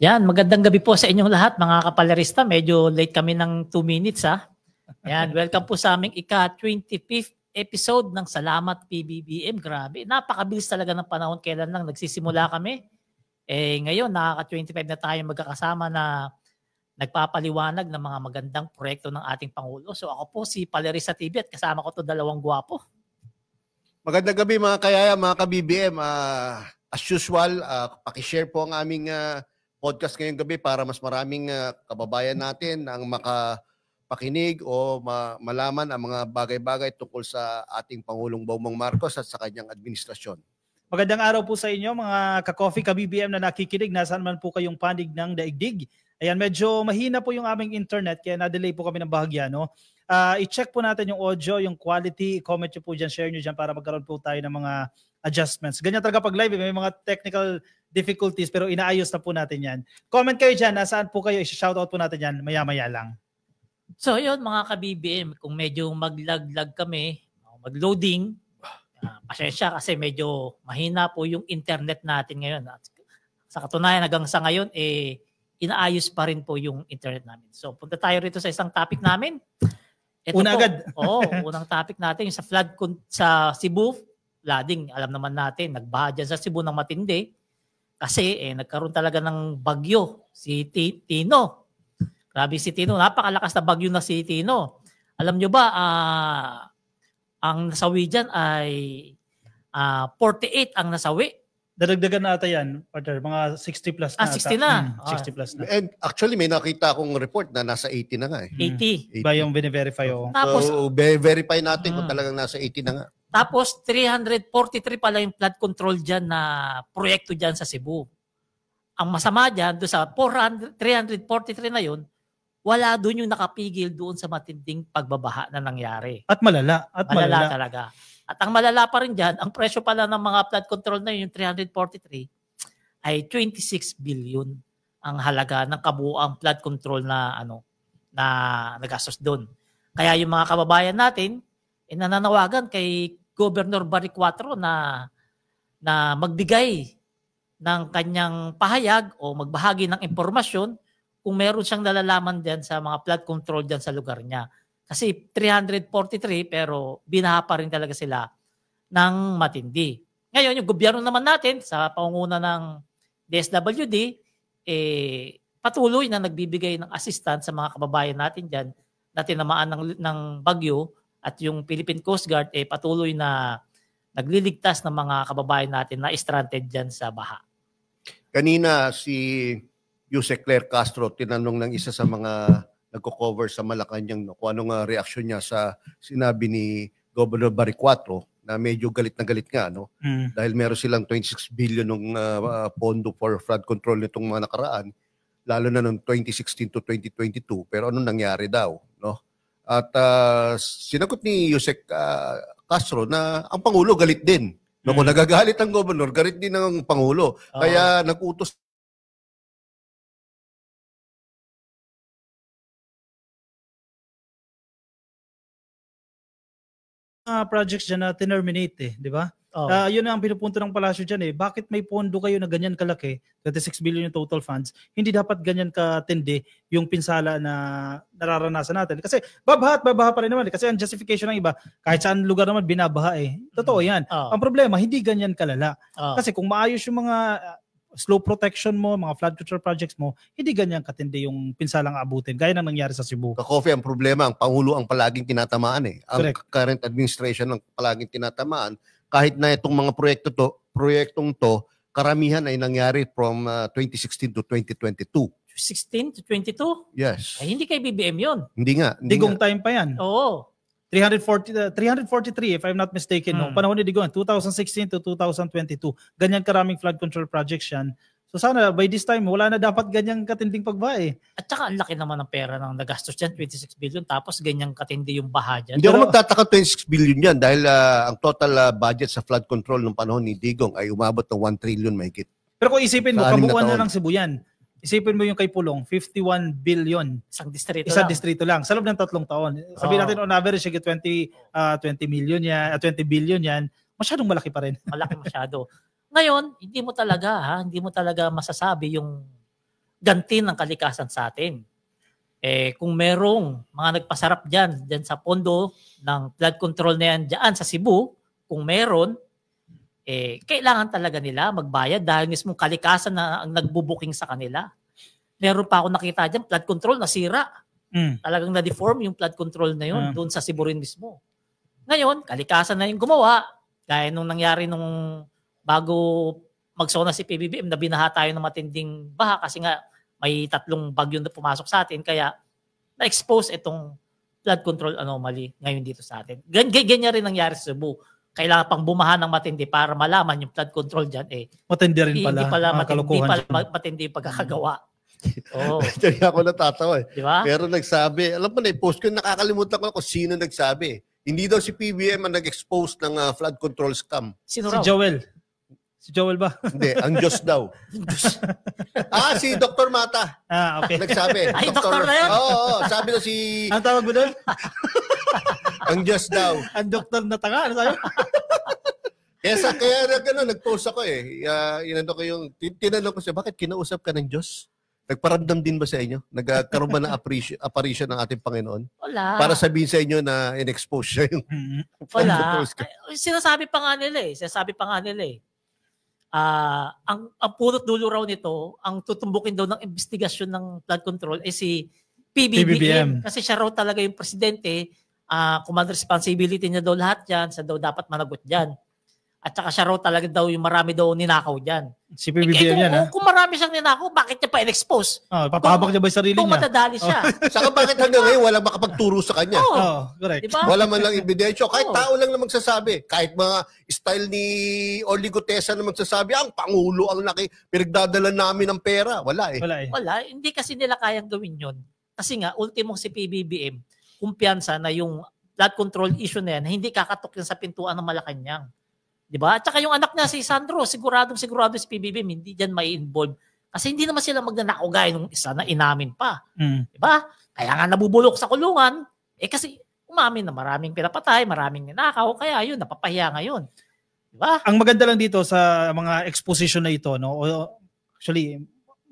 Yan, magandang gabi po sa inyong lahat mga kapalerista. Medyo late kami ng 2 minutes ha. Yan, welcome po sa aming ika-25th episode ng Salamat PBBM. Grabe, napakabilis talaga ng panahon, kailan lang nagsisimula kami. Ngayon, nakaka-25 na tayo magkakasama na nagpapaliwanag ng mga magandang proyekto ng ating Pangulo. So ako po si Palerista TV at kasama ko to dalawang gwapo. Magandang gabi mga kayaya, mga ka-BBM. As usual, pakishare po ang aming podcast ngayong gabi para mas maraming kababayan natin ang makapakinig o malaman ang mga bagay-bagay tungkol sa ating Pangulong Bongbong Marcos at sa kanyang administrasyon. Magandang araw po sa inyo mga ka-coffee, ka-BBM na nakikinig. Nasaan man po kayong panig ng daigdig. Ayan, medyo mahina po yung aming internet kaya na-delay po kami ng bahagya. No? I-check po natin yung audio, yung quality. Comment nyo po dyan, share nyo dyan para magkaroon po tayo ng mga adjustments. Ganyan talaga pag live, may mga technical difficulties pero inaayos na po natin yan. Comment kayo dyan, nasaan po kayo, i-shoutout po natin yan, maya-maya lang. So yun mga ka-BBM, kung medyo maglag-lag kami, mag-loading, pasensya kasi medyo mahina po yung internet natin ngayon. Sa katunayan hanggang sa ngayon, inaayos pa rin po yung internet namin. So punta tayo rito sa isang topic namin. Ito Una po, agad. Unang topic natin yung sa flood sa Cebu. Flooding, alam naman natin, nagbaha dyan sa Cebu ng matindi. Kasi nagkaroon talaga ng bagyo, si Tino. Grabe si Tino, napakalakas na bagyo na si Tino. Alam nyo ba, ang nasawi dyan ay 48 ang nasawi. Dadagdagan na ata yan, partner, mga 60 plus na. 60 na. 60 plus na. And actually, may nakita akong report na nasa 80 na nga eh. 80. Ba yung bine-verify o? Tapos, so, verify natin kung talagang nasa 80 na nga. Tapos 343 pala yung flood control dyan na proyekto dyan sa Cebu. Ang masama dyan, doon sa 343 na yun, wala doon yung nakapigil doon sa matinding pagbabaha na nangyari. At malala. Malala talaga. At ang malala pa rin dyan, ang presyo pala ng mga flood control na yun, yung 343, ay 26 billion ang halaga ng kabuuang flood control na nagastos doon. Kaya yung mga kababayan natin, nananawagan kay Governor Barry Cuatro na magbigay ng kanyang pahayag o magbahagi ng impormasyon kung meron siyang nalalaman diyan sa mga flood control diyan sa lugar niya. Kasi 343 pero binaha pa rin talaga sila ng matindi. Ngayon, yung gobyerno naman natin sa pangunguna ng DSWD, patuloy na nagbibigay ng assistance sa mga kababayan natin diyan na tinamaan ng bagyo. At yung Philippine Coast Guard patuloy na nagliligtas ng mga kababayan natin na stranded dyan sa baha. Kanina si Yusek Claire Castro tinanong ng isa sa mga nagko-cover sa Malacanang kung anong reaksyon niya sa sinabi ni Governor Barry Cuatro na medyo galit na galit nga dahil meron silang 26 billion ng pondo for flood control nitong mga nakaraan lalo na noong 2016 to 2022 pero anong nangyari daw At sinagot ni Yusek Castro na ang Pangulo galit din. Kung nagagalit ang gobernador, galit din ang Pangulo. Kaya nag-utos projects dyan na terminate di ba? Yun ang pinupunto ng palasyo dyan Bakit may pondo kayo na ganyan kalaki, 36 billion yung total funds, hindi dapat ganyan katindi yung pinsala na nararanasan natin? Kasi babaha pa rin naman Kasi ang justification ng iba, kahit saan lugar naman binabaha Totoo yan. Ang problema, hindi ganyan kalala. Kasi kung maayos yung mga slow protection mo, mga flood control projects mo, hindi ganyan katindi yung pinsalang abutin. Gaya ng nangyari sa Cebu. Ka-coffee, ang problema, ang Pangulo ang palaging tinatamaan Ang Correct. current administration ang palaging tinatamaan. Kahit na itong mga proyektong to, karamihan ay nangyari from 2016 to 2022. 16 to 22? Yes. Ay, hindi kay BBM yun. Hindi nga. Digong time pa yan. Oo. 343 if I'm not mistaken. No? Panahon ni Digong, 2016 to 2022. Ganyan karaming flood control projects yan. So sana by this time, wala na dapat ganyang katinding pagbaha At saka ang laki naman ng pera ng nagastos dyan, 26 billion, tapos ganyang katindi yung baha dyan. Hindi ako magtataka 26 billion yan dahil ang total budget sa flood control ng panahon ni Digong ay umabot ng 1 trillion mahigit. Pero kung isipin mo, Sa 6 na kabuuan na taon. ng Cebu yan. Isipin mo yung kay Pulong, 51 billion. Isang distrito Isang lang. distrito lang. Sa loob ng 3 taon. Sabihin natin on average, 20 million yan, 20 billion yan. Masyadong malaki pa rin. Malaki masyado. Ngayon, hindi mo talaga masasabi yung ganti ng kalikasan sa atin. Kung merong mga nagpasarap dyan sa pondo ng flood control na yan dyan sa Cebu, kung meron, kailangan talaga nila magbayad dahil mismo kalikasan na ang nagbubuking sa kanila. Meron pa ako nakita dyan, flood control nasira. Talagang na-deform yung flood control na yun doon sa Cebu rin mismo. Ngayon, kalikasan na yung gumawa. Gaya nung nangyari nung bago magsona si PBBM na binaha tayo ng matinding baha kasi nga may 3 bagyo na pumasok sa atin kaya na-expose itong flood control anomaly ngayon dito sa atin. Ganyan rin nangyari sa Cebu. Kailangan pang bumaha ng matindi para malaman yung flood control dyan. Matindi rin pala. Hindi pala matindi yung pagkakagawa. Oo. Diyan ako natatawa. Diba? Pero nagsabi, alam mo na, post ko, nakakalimutan ko kung sino nagsabi. Hindi daw si PBM ang nag-expose ng flood control scam. Si Joel. Si Joel ba? Hindi, ang Diyos daw. Si Dr. Mata. Okay. Nagsabi. Ay, doktor na yun? Oo, sabi na si... Ano tawag mo doon? Ang Diyos daw. Ang doktor na tanga. Ano sabi? Kaya nag-post ako tinanong ko siya, bakit kinausap ka ng Diyos? Nagparamdam din ba sa inyo? Nagkaroon ba ng apparition ng ating Panginoon? Wala. Para sabihin sa inyo na in-expose siya yung... Wala. Sinasabi pa nga nila ang punot dulo raw nito, ang tutumbukin daw ng investigasyon ng flood control si PBBM. Kasi siya raw talaga yung presidente, command responsibility niya daw lahat yan, siya daw dapat managot dyan. At saka siya raw talaga daw yung marami daw ninakaw dyan. Si PBBM yan, kung marami siyang ninakaw, bakit niya pa in-expose? Papahabak niya ba yung sarili niya? Kung matadali siya. Saka bakit hanggang ngayon walang makapagturo sa kanya? Correct. Diba? Wala man lang ebidensya. Kahit tao lang na magsasabi. Kahit mga style ni Orly Gutesa na magsasabi, ang Pangulo ang pinagdadala namin ng pera. Wala. Wala. Hindi kasi nila kayang gawin yun. Kasi nga, ultimo si PBBM, kumpiyansa na yung flood control issue na yan, hindi kakatok yan sa pintuan ng Malacanang. Diba? At saka yung anak niya, si Sandro, sigurado si PBBM, hindi dyan may involve. Kasi hindi naman sila magnanakaw gaya nung isa na inamin pa. Diba? Kaya nga nabubulok sa kulungan, kasi umamin na maraming pinapatay, maraming ninakaw, kaya yun, napapahiya ngayon. Diba? Ang maganda lang dito sa mga exposition na ito, no? Actually,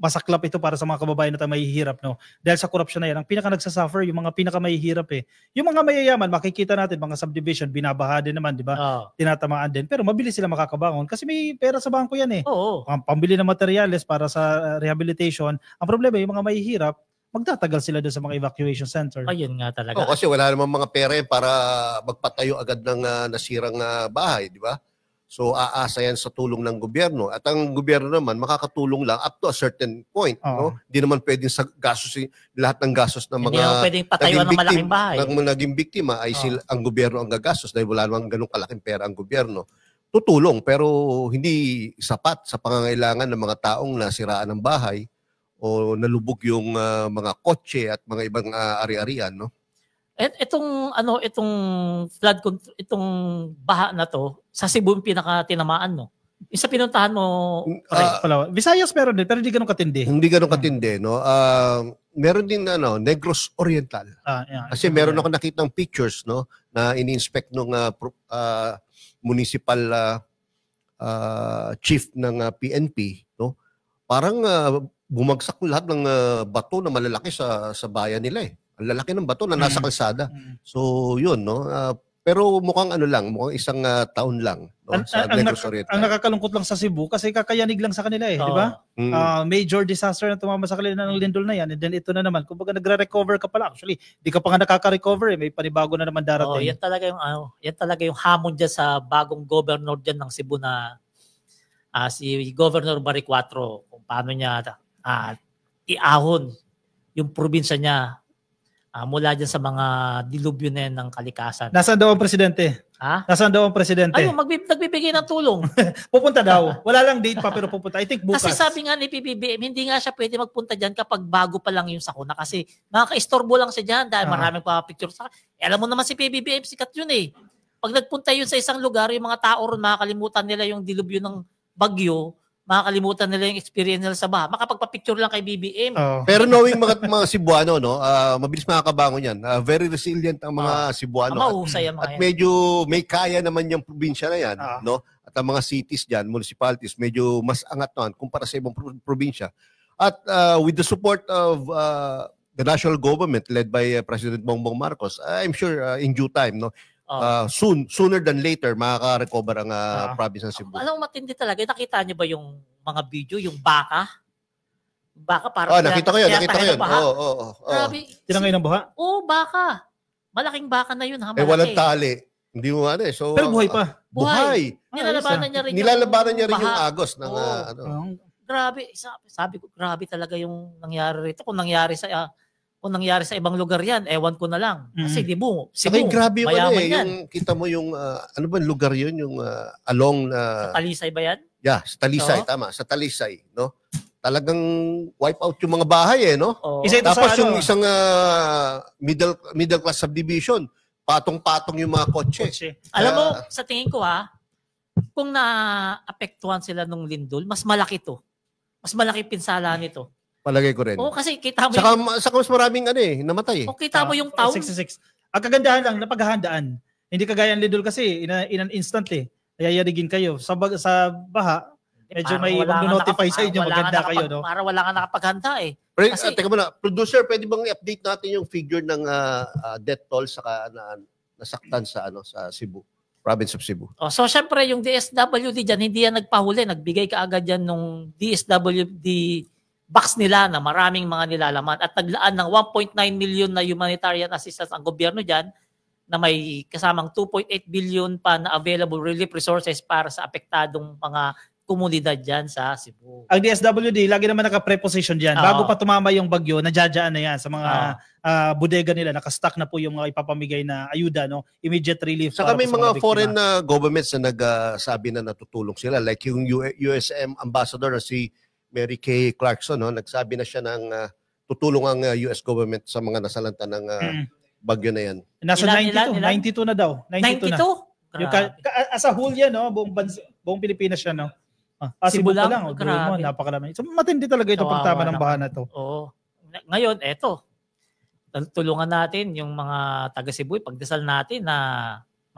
masaklap ito para sa mga kababayan na tayo mahihirap, no? Dahil sa corruption na yan, ang pinaka nagsasuffer, yung mga pinaka mahihirap Yung mga mayayaman, makikita natin, mga subdivision, binabaha din naman, di ba? Tinatamaan din. Pero mabilis sila makakabangon kasi may pera sa bangko yan Oo. Pambili ng materyales para sa rehabilitation. Ang problema, yung mga mahihirap, magtatagal sila doon sa mga evacuation center. Ayun nga talaga. Kasi wala namang mga pera para magpatayo agad ng nasirang bahay, di ba? So aasa yan sa tulong ng gobyerno. At ang gobyerno naman makakatulong lang up to a certain point. No? Hindi naman pwedeng lahat ng gastos ng mga hindi naman pwedeng patayuan ng malaking bahay. Naging biktima ay ang gobyerno ang gagastos dahil wala namang ganung kalaking pera ang gobyerno. Tutulong pero hindi sapat sa pangangailangan ng mga taong nasiraan ng bahay o nalubog yung mga kotse at mga ibang ari-arian, no? Itong flood control, itong baha na to sa Cebu yung pinaka-tinamaan, no? Yung sa pinuntahan mo, Visayas meron din pero hindi ganoon katindi. Hindi ganoon katindi, no? Meron din Negros Oriental. Kasi meron ako nakitang pictures, no, na ini-inspect nung municipal chief ng PNP, no? Parang bumagsak lahat ng bato na malalaki sa bayan nila . Ang lalaki ng bato na nasa kalsada. So, yun, no? Pero mukhang mukhang isang taon lang, no? Sa Negros Oriental. Ang nakakalungkot lang sa Cebu kasi kakayanig lang sa kanila di ba? Major disaster na tumama sa kanila ng lindol na yan. And then ito na naman, kumbaga nagre-recover ka pala. Actually, di ka pa nga nakaka-recover may panibago na naman darating. Yan talaga yung hamon dyan sa bagong governor dyan ng Cebu na si Governor Baricuatro, kung paano niya iahon yung probinsya niya mula dyan sa mga dilubyo na yan ng kalikasan. Nasaan daw ang presidente? Nasaan daw ang presidente? Ayun, nagbibigay ng tulong. Pupunta daw. Wala lang date pa pero pupunta. I think bukas. Kasi sabi nga ni PBBM, hindi nga siya pwede magpunta dyan kapag bago pa lang yung sakuna kasi nakaka-istorbo lang siya dyan dahil maraming pa-picture sa alam mo naman si PBBM, sikat yun . Pag nagpunta yun sa isang lugar, yung mga tao ron makakalimutan nila yung dilubyo ng bagyo, makakalimutan nila yung experience nila sa baha. Makapagpa-picture lang kay BBM. Pero knowing mga Cebuano, no, mabilis makakabangon yan. Very resilient ang mga Cebuano. Mahusay ang mga at medyo may kaya naman yung probinsya na yan, no? At ang mga cities diyan, municipalities, medyo mas angat naman kumpara sa ibang probinsya. At with the support of the national government led by President Bongbong Marcos, I'm sure in due time, no, sooner than later, makaka-recover ang province ng Cebu. Alam mo, matindi talaga. Nakita niyo ba yung mga video, yung baka? Baka parang... nakita ko yun. Grabe. Tinangay ng buha? Oo, baka. Malaking baka na yun. Walang tali. Hindi mo So, pero buhay pa. Buhay. Nilalabanan niya rin yung agos ng Grabe. Sabi ko, grabe talaga yung nangyari rito. Kung nangyari sa ibang lugar yan, ewan ko na lang. Kasi di mo, Cebu, grabe yung yan. Yung kita mo yung, ano ba lugar yun? Yung along... sa Talisay ba yan? Yeah, sa Talisay, tama. Sa Talisay, no? Talagang wipe out yung mga bahay, no? Tapos yung isang middle class subdivision, patong-patong yung mga kotse. Alam mo, sa tingin ko kung naapektuhan sila nung lindol, mas malaki to. Mas malaki pinsala nito. Palagay ko rin. Oo, kasi kita mo saka mas maraming namatay. O kita mo yung town. 66. Ang kagandahan lang, napaghahandaan. Hindi kagaya ng lindol kasi, in an instant Yayarigin kayo. Sa baha, medyo may mag-notify sa inyo, maganda kayo, no? Para wala ka nakapaghanda Kasi, teka muna, producer, pwede bang i-update natin yung figure ng death toll saka nasaktan sa Cebu, province of Cebu? So, syempre, yung DSWD dyan, hindi yan nagpahuli. Nagbigay ka agad yan nung DSWD box nila na maraming mga nilalaman at naglaan ng 1.9 million na humanitarian assistance ang gobyerno dyan na may kasamang 2.8 billion pa na available relief resources para sa apektadong mga komunidad dyan sa Cebu. Ang DSWD, lagi naman naka-preposition dyan. Bago pa tumama yung bagyo, nadjadjaan na yan sa mga bodega nila. Nakastock na po yung mga ipapamigay na ayuda, no? Immediate relief. Saka may mga foreign governments na nagsabi na natutulong sila. Like yung USM ambassador na si Mary Kay Clarkson, no? Nagsabi na siya ng tutulong ang US government sa mga nasalanta ng bagyo na yan. Nasa 92 na daw. 92 na. As a whole yan, no? Buong Pilipinas siya, no? Cebu pa lang. Napakarami. So, matindi talaga ito pagtama ng baha na to. Oo. Ngayon, eto. Tulungan natin yung mga taga Cebu. Pagdasal natin na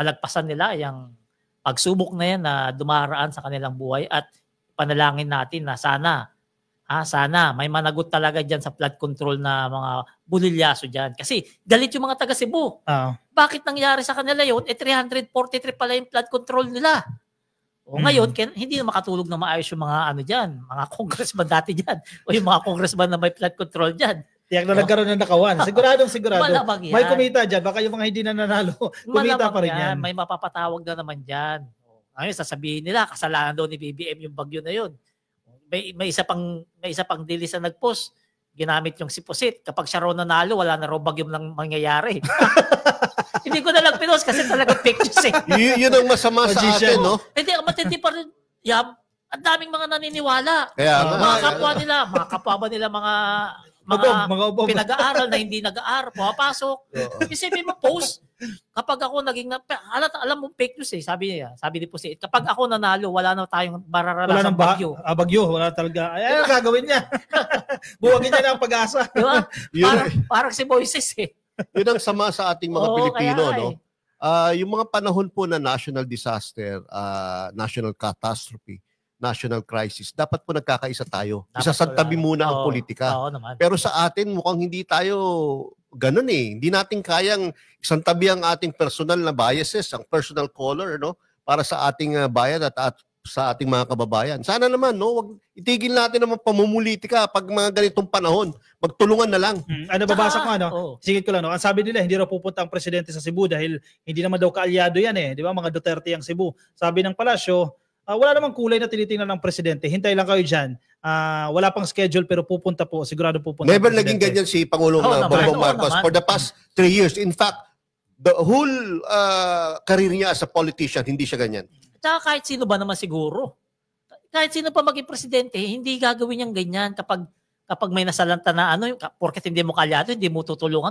malagpasan nila yung pagsubok na yan na dumaraan sa kanilang buhay at panalangin natin na sana may managot talaga dyan sa flood control na mga bulilyaso dyan. Kasi galit yung mga taga Cebu. Bakit nangyari sa kanila yun? 343 pala yung flood control nila. Ngayon, hindi na makatulog na maayos yung mga dyan, mga congressman dati dyan, o yung mga congressman na may flood control dyan. Tiyak na nagkaroon ng nakawan. Sigurado. Malabag yan. May kumita dyan. Baka yung mga hindi na nanalo, kumita pa rin yan. May mapapatawag na naman dyan. Ngayon, sasabihin nila, kasalanan daw ni BBM yung bagyo na yun. May isa pang dilis na nag-post, ginamit yung sipusit. Kapag siya raw nanalo, wala na raw bagyo nang mangyayari. Hindi ko na lang pinost kasi talaga fake news Yun ang masama sa atin, no? Hindi, matindi pa rin. Ang daming mga naniniwala. Kaya, mga kapwa ba nila mga pinag-aaral na hindi nag-aaral, pumapasok. Isipin mo, post. Kapag ako alam mo fake news sabi ni Pusit, kapag ako nanalo, wala na tayong mararanasan bagyo. Bagyo, wala talaga. Ay, ano gagawin niya? Buwagin niya ng pag-asa. Diba? Parang si Moises Yun ang sama sa ating mga Pilipino, no? Yung mga panahon po na national disaster, national catastrophe, national crisis, dapat po nagkakaisa tayo. Isasantabi muna ang politika. Pero sa atin, mukhang hindi tayo ganun Hindi natin kayang isantabi ang ating personal na biases, ang personal color, no? Para sa ating bayan at sa ating mga kababayan. Sana naman, no? Wag itigil natin ang pamumulitika pag mga ganitong panahon. Magtulungan na lang. Babasa ko, Sigit ko lang, no? Ang sabi nila, hindi raw pupunta ang presidente sa Cebu dahil hindi naman daw kaalyado yan Di ba? Mga Duterte ang Cebu. Sabi ng palasyo, wala namang kulay na tinitingnan ng presidente. Hintay lang kayo dyan. Wala pang schedule pero pupunta po. Sigurado pupunta. Never naging ganyan si Pangulong Bongbong Marcos for the past 3 years. In fact, the whole career niya as a politician, hindi siya ganyan. Tsaka kahit sino ba naman siguro. Kahit sino pa maging presidente, hindi gagawin niyang ganyan kapag may nasalanta na porket hindi mo kalyado, hindi mo tutulungan.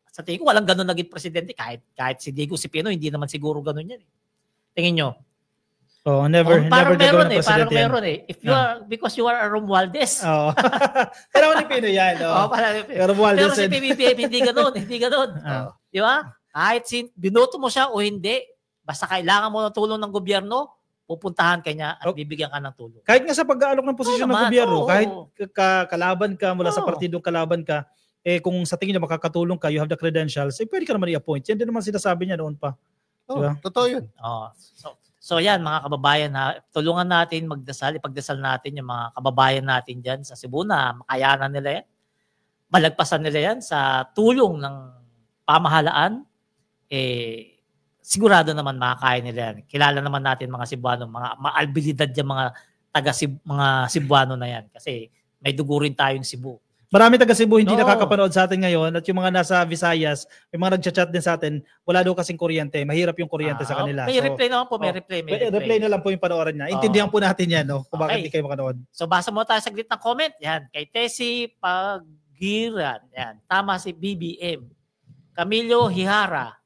Sa tingin ko, walang ganun naging presidente. Kahit si Digo Sipino, hindi naman siguro ganun yan. Tingin nyo. Never meron parang meron If you are, because you are a Romualdez. Pero ni Pino yan. Pero si PBBM, hindi ganun. Di ba? Kahit binoto mo siya o hindi, basta kailangan mo ng tulong ng gobyerno, pupuntahan ka niya at bibigyan ka ng tulong. Kahit nga sa pag-aalok ng posisyon ng gobyerno, kahit kalaban ka mula sa partidong kalaban ka, kung sa tingin niya makakatulong ka, you have the credentials, pwede ka naman i-appoint. Yan din naman sinasabi niya noon pa. Diba? Totoo yun. So yan mga kababayan, tulungan natin magdasal, ipagdasal natin yung mga kababayan natin dyan sa Cebu na makayanan nila yan. Malagpasan nila yan sa tulong ng pamahalaan. Sigurado naman makakaya nila yan. Kilala naman natin mga Cebuano, mga maalbilidad yung mga mga Cebuano na yan. Kasi may dugo rin tayong Cebu. Marami taga Cebu hindi nakakapanood sa atin ngayon at yung mga nasa Visayas, may mga nagchat-chat din sa atin, wala daw kasing kuryente. Mahirap yung kuryente sa kanila. May replay naman po, may replay. Replay na lang po yung panoorin niya. Intindihan po natin yan, kung bakit hindi kayo makanood. So basa mo tayo saglit ng comment. Yan, kay Tessie Pagiran. Yan, tama si BBM. Camilo Hihara.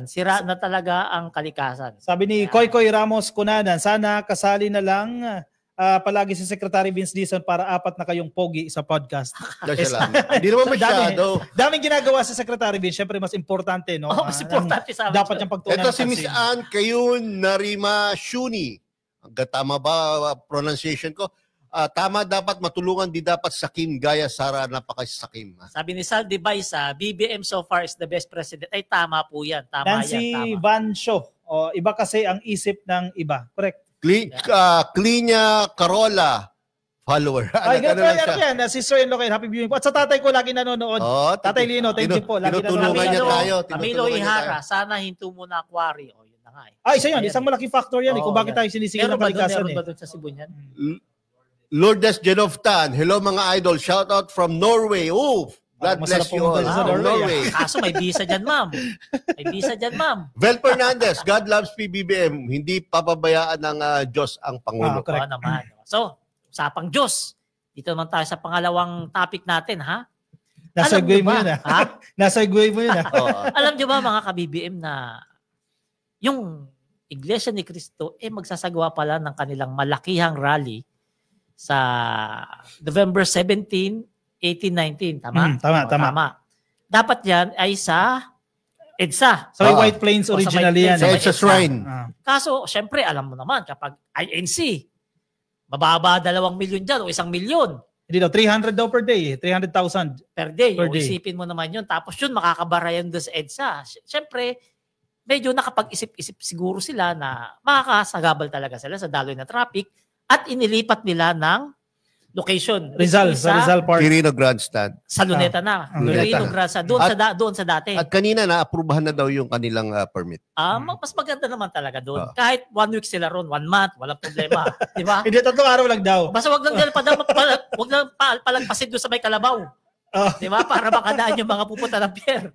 Sira na talaga ang kalikasan. Sabi ni Koy Ramos Cunanan, sana kasali na lang palagi si Secretary Vince Dizon para 4 na kayong pogi sa podcast. Hindi naman masyado. Daming ginagawa si Secretary Vince. Siyempre mas importante, no? Mas importante sa amin. Dapat niyang pagtuunan. Ito si Miss Ann Kayun Narima Shuni. Tama ba pronunciation ko? Tama, dapat matulungan, di dapat sakim gaya Sara napaka-sakim. Sabi ni Sal Debaisa, BBM so far is the best president. Ay tama po yan. Tama Nancy yan. Tama. Vancho. Iba kasi ang isip ng iba. Correct. Klinya Carola, follower. Ay, yan. Sister-in-law kayo. Happy viewing po. At sa tatay ko lagi nanonood. Tatay Lino, thank you po. Tinutulungan niya tayo. Camilo Ihara, sana hinto mo na aquari. Yun na nga. Isa yan. Isang malaking factor yan. Kung bakit tayo sinisigil ng kalikasan. Meron ba doon sa Cebu niyan? Lourdes Genovtan, hello mga idol. Shout out from Norway. God bless you all. Norway. Kaso may visa dyan, ma'am. May visa dyan, ma'am. Vel Fernandez, God loves PBBM. Hindi papabayaan ng Diyos ang Pangulo. Naman. So, usapang Diyos. Dito naman tayo sa pangalawang topic natin, ha? Nasagway mo yun, ha? Nasagway mo yun, ha? Alam niyo ba, mga ka-BBM, na yung Iglesia ni Cristo, magsasagawa pala ng kanilang malakihang rally sa November 17, 18-19, tama? Tama. Dapat yan ay sa EDSA. So, White Plains originally yan. Sa EDSA Shrine. Kaso, syempre, alam mo naman, kapag INC, mababa 2 milyon dyan o 1 milyon. Hindi daw, 300 daw per day. 300,000 per day. Isipin mo naman yun. Tapos yun, makakabara yan doon sa EDSA. Syempre, medyo nakapag-isip-isip siguro sila na makakasagabal talaga sila sa daloy na traffic at inilipat nila ng location. Rizal Park. Quirino Grandstand. Sa Luneta na. Quirino Grandstand. Doon sa dati. At kanina na-aprubahan na daw yung kanilang permit. Mas maganda naman talaga doon. Kahit 1 week sila ron, 1 month, walang problema. Di ba? Hindi, 3 araw lang daw. Basta wag lang palagpasin doon sa may Kalabaw. Di ba? Para makadaan yung mga pupunta ng pier.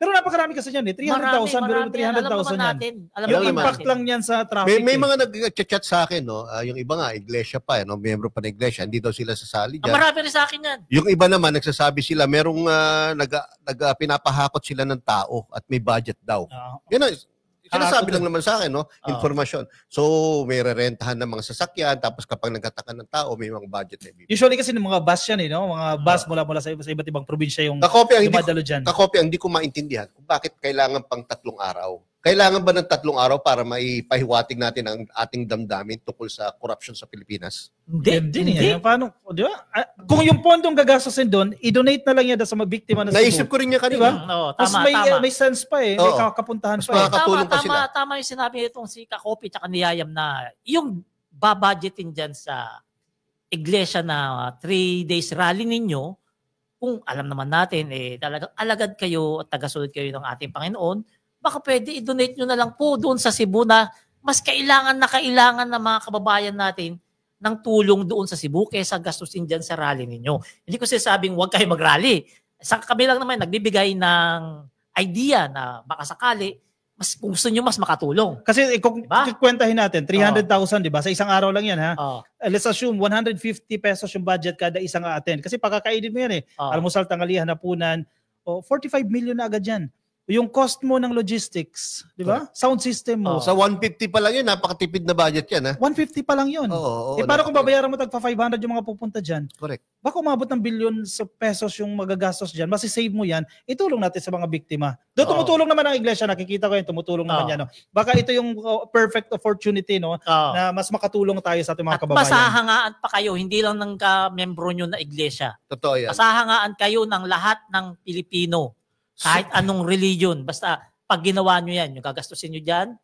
Pero napakarami kasi yan 300,000, pero 300,000 yan. Yung impact lang yan sa traffic. May mga nag-chat sa akin, no? Yung iba nga, iglesia pa, miyembro pa ng iglesia, hindi daw sila sasali dyan. Marami rin sa akin yan. Yung iba naman, nagsasabi sila, merong pinapahakot sila ng tao at may budget daw. Yan ang sinasabi lang naman sa akin, no? Informasyon. So, may rerentahan ng mga sasakyan, tapos kapag nagkataka ng tao, may mga budget na ibibigay. Usually kasi ng mga bus yan, no? Mga bus mula sa iba't ibang probinsya yung dumadalo dyan. Kakopya, hindi ko maintindihan kung bakit kailangan pang 3 araw. Kailangan ba ng 3 araw para maipahiwatig natin ang ating damdamin tungkol sa corruption sa Pilipinas? Hindi. Paano? Di ba? Kung yung pondong gagastusin doon, i-donate na lang yan sa mga biktima na Cebu. Naisip ko rin niya kanina. Diba? Tama. May sense pa may kakapuntahan pa. Tama yung sinabi itong si Kakopi at Niyayam na yung babudgetin dyan sa iglesia na 3 days rally ninyo, kung alam naman natin, talagang alagad kayo at tagasunod kayo ng ating Panginoon, baka pwede i-donate nyo na lang po doon sa Cebu na mas kailangan ng mga kababayan natin ng tulong doon sa Cebu kaysa gastusin dyan sa rally ninyo. Hindi ko sinasabing huwag kayo mag-rally. Sa kabilang naman, nagbibigay ng idea na baka sakali, mas gusto nyo mas makatulong. Kasi kung kikwentahin natin, 300,000, di ba? Sa isang araw lang yan, ha? Let's assume 150 pesos yung budget kada isang attend. Kasi pakakainin mo yan, almusal, tanghalian, hapunan, 45 million na agad yan. yung cost mo ng logistics, di ba? Sound system mo. Sa 150 pa lang yun, napakatipid na budget yan. 150 pa lang yun. Paano kung babayaran mo tagpa 500 yung mga pupunta dyan? Correct. Baka umabot ng billion sa pesos yung magagastos dyan. Masisave mo yan, itulong natin sa mga biktima. Doon tumutulong naman ang iglesia, nakikita ko yun, tumutulong naman yan. No? Baka ito yung perfect opportunity na mas makatulong tayo sa ating mga kababayan. At masahangaan pa kayo, hindi lang ng membro nyo na iglesia. Totoo yan. Masahangaan kayo ng lahat ng Pilipino. Kahit anong religion, basta pag ginawa nyo yan, yung gagastusin nyo dyan,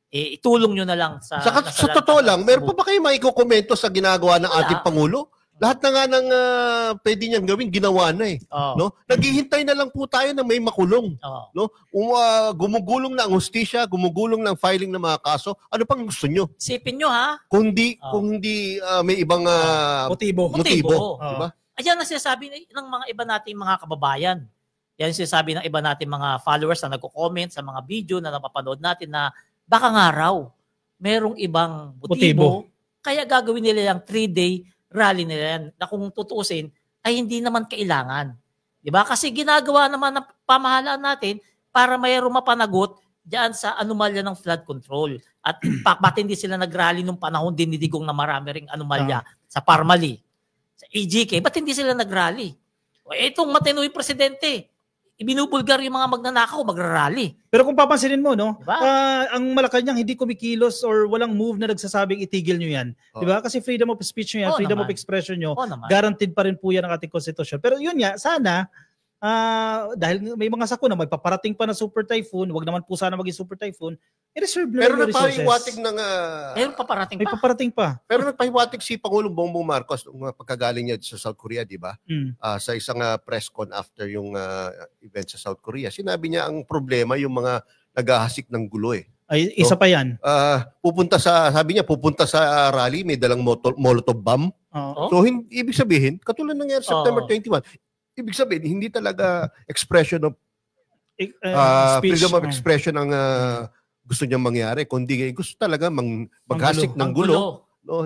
itulong nyo na lang sa totoo lang, meron pa ba kayo maikokomento sa ginagawa ng ating Pangulo? Lahat na nga ng pwede niyang gawin, ginawa na no? Naghihintay na lang po tayo na may makulong. No? Gumugulong na ang hustisya, gumugulong ng filing ng mga kaso. Ano pang gusto nyo? Sipin nyo ha? Kung hindi may ibang motibo. Diba? Ayan ang sinasabi ng mga iba nating mga kababayan. Yan sinasabi ng iba natin mga followers na nagko-comment sa mga video na napapanood natin na baka nga raw merong ibang motibo kaya gagawin nila yung 3-day rally nila yan na kung tutuusin ay hindi naman kailangan. Diba? Kasi ginagawa naman ng pamahalaan natin para mayroong mapanagot diyan sa anomalya ng flood control. At ba't hindi sila nag-rally nung panahon dinidigong na marami ring anomalya sa Parmali, sa AGK, ba't hindi sila nag-rally? Itong matino yung presidente, ibinubulgar yung mga magnanakaw, magrarally. Pero kung papansinin mo, no, diba? Ang Malacanang hindi kumikilos or walang move na nagsasabing itigil nyo yan. Diba? Kasi freedom of speech nyo yan, freedom of expression nyo, guaranteed pa rin po yan ang ating konstitusyon. Pero yun nga, sana, dahil may mga sakuna, may paparating pa na super typhoon, wag naman po sana maging super typhoon, i-reserve na pero yung resources. nagpahiwatig ng... may paparating pa. Pero nagpahiwatig si Pangulong Bongbong Marcos nung pagkagaling niya sa South Korea, di ba? Sa isang press con after yung event sa South Korea. Sinabi niya ang problema yung mga naghahasik ng gulo Ay, isa pa yan. Sabi niya, pupunta sa rally, may dalang Molotov bomb. So, ibig sabihin, katulad nangyari September 21, ibig sabihin, hindi talaga expression of freedom of expression ang gusto niyang mangyari, kundi gusto talaga maghasik ng gulo no,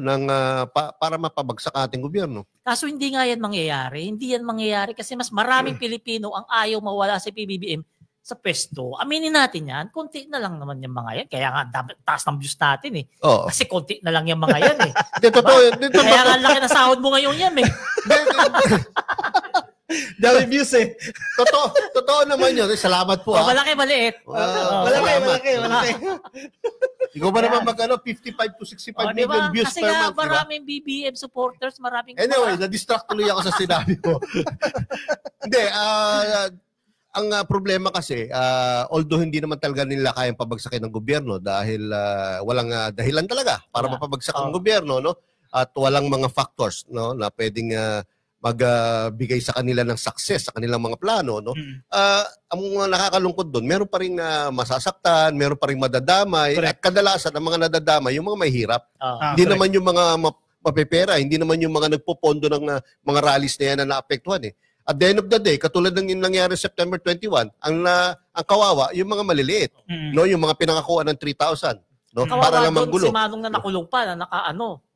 para mapabagsak ating gobyerno. Kaso hindi nga yan mangyayari. Hindi yan mangyayari kasi mas maraming Pilipino ang ayaw mawala sa PBBM sa pwesto. Aminin natin yan, konti na lang naman yung mga yan. Kaya nga, taas ng views natin Kasi konti na lang yung mga yan Kaya nga laki na sahod mo ngayon yan Dami views Totoo naman yun. Salamat po. Malaki, maliit. Malaki. Ikaw ba naman 55 to 65 million views kasi per nga, month? maraming BBM supporters, maraming... Anyway, na-distract tuloy ako sa sinabi ko. Hindi, ang problema kasi, although hindi naman talaga nila kayang pabagsakin ng gobyerno dahil walang dahilan talaga para mapabagsak ang gobyerno, no? At walang mga factors, no, na pwedeng magbigay sa kanila ng success sa kanilang mga plano, no? Ang mga nakakalungkot doon, meron pa ring masasaktan, meron pa ring madadamay. Correct. At kadalasan ang mga nadadamay yung mga mahihirap. Hindi naman yung mga mapepera, hindi naman yung mga nagpopondo ng mga rallies na yan na naapektuhan At the end of the day, katulad ng nangyari September 21, ang kawawa yung mga maliliit, no, yung mga pinangakuan ng 3,000. No? Para lang manggulo. Si Manong na nakulong pa, na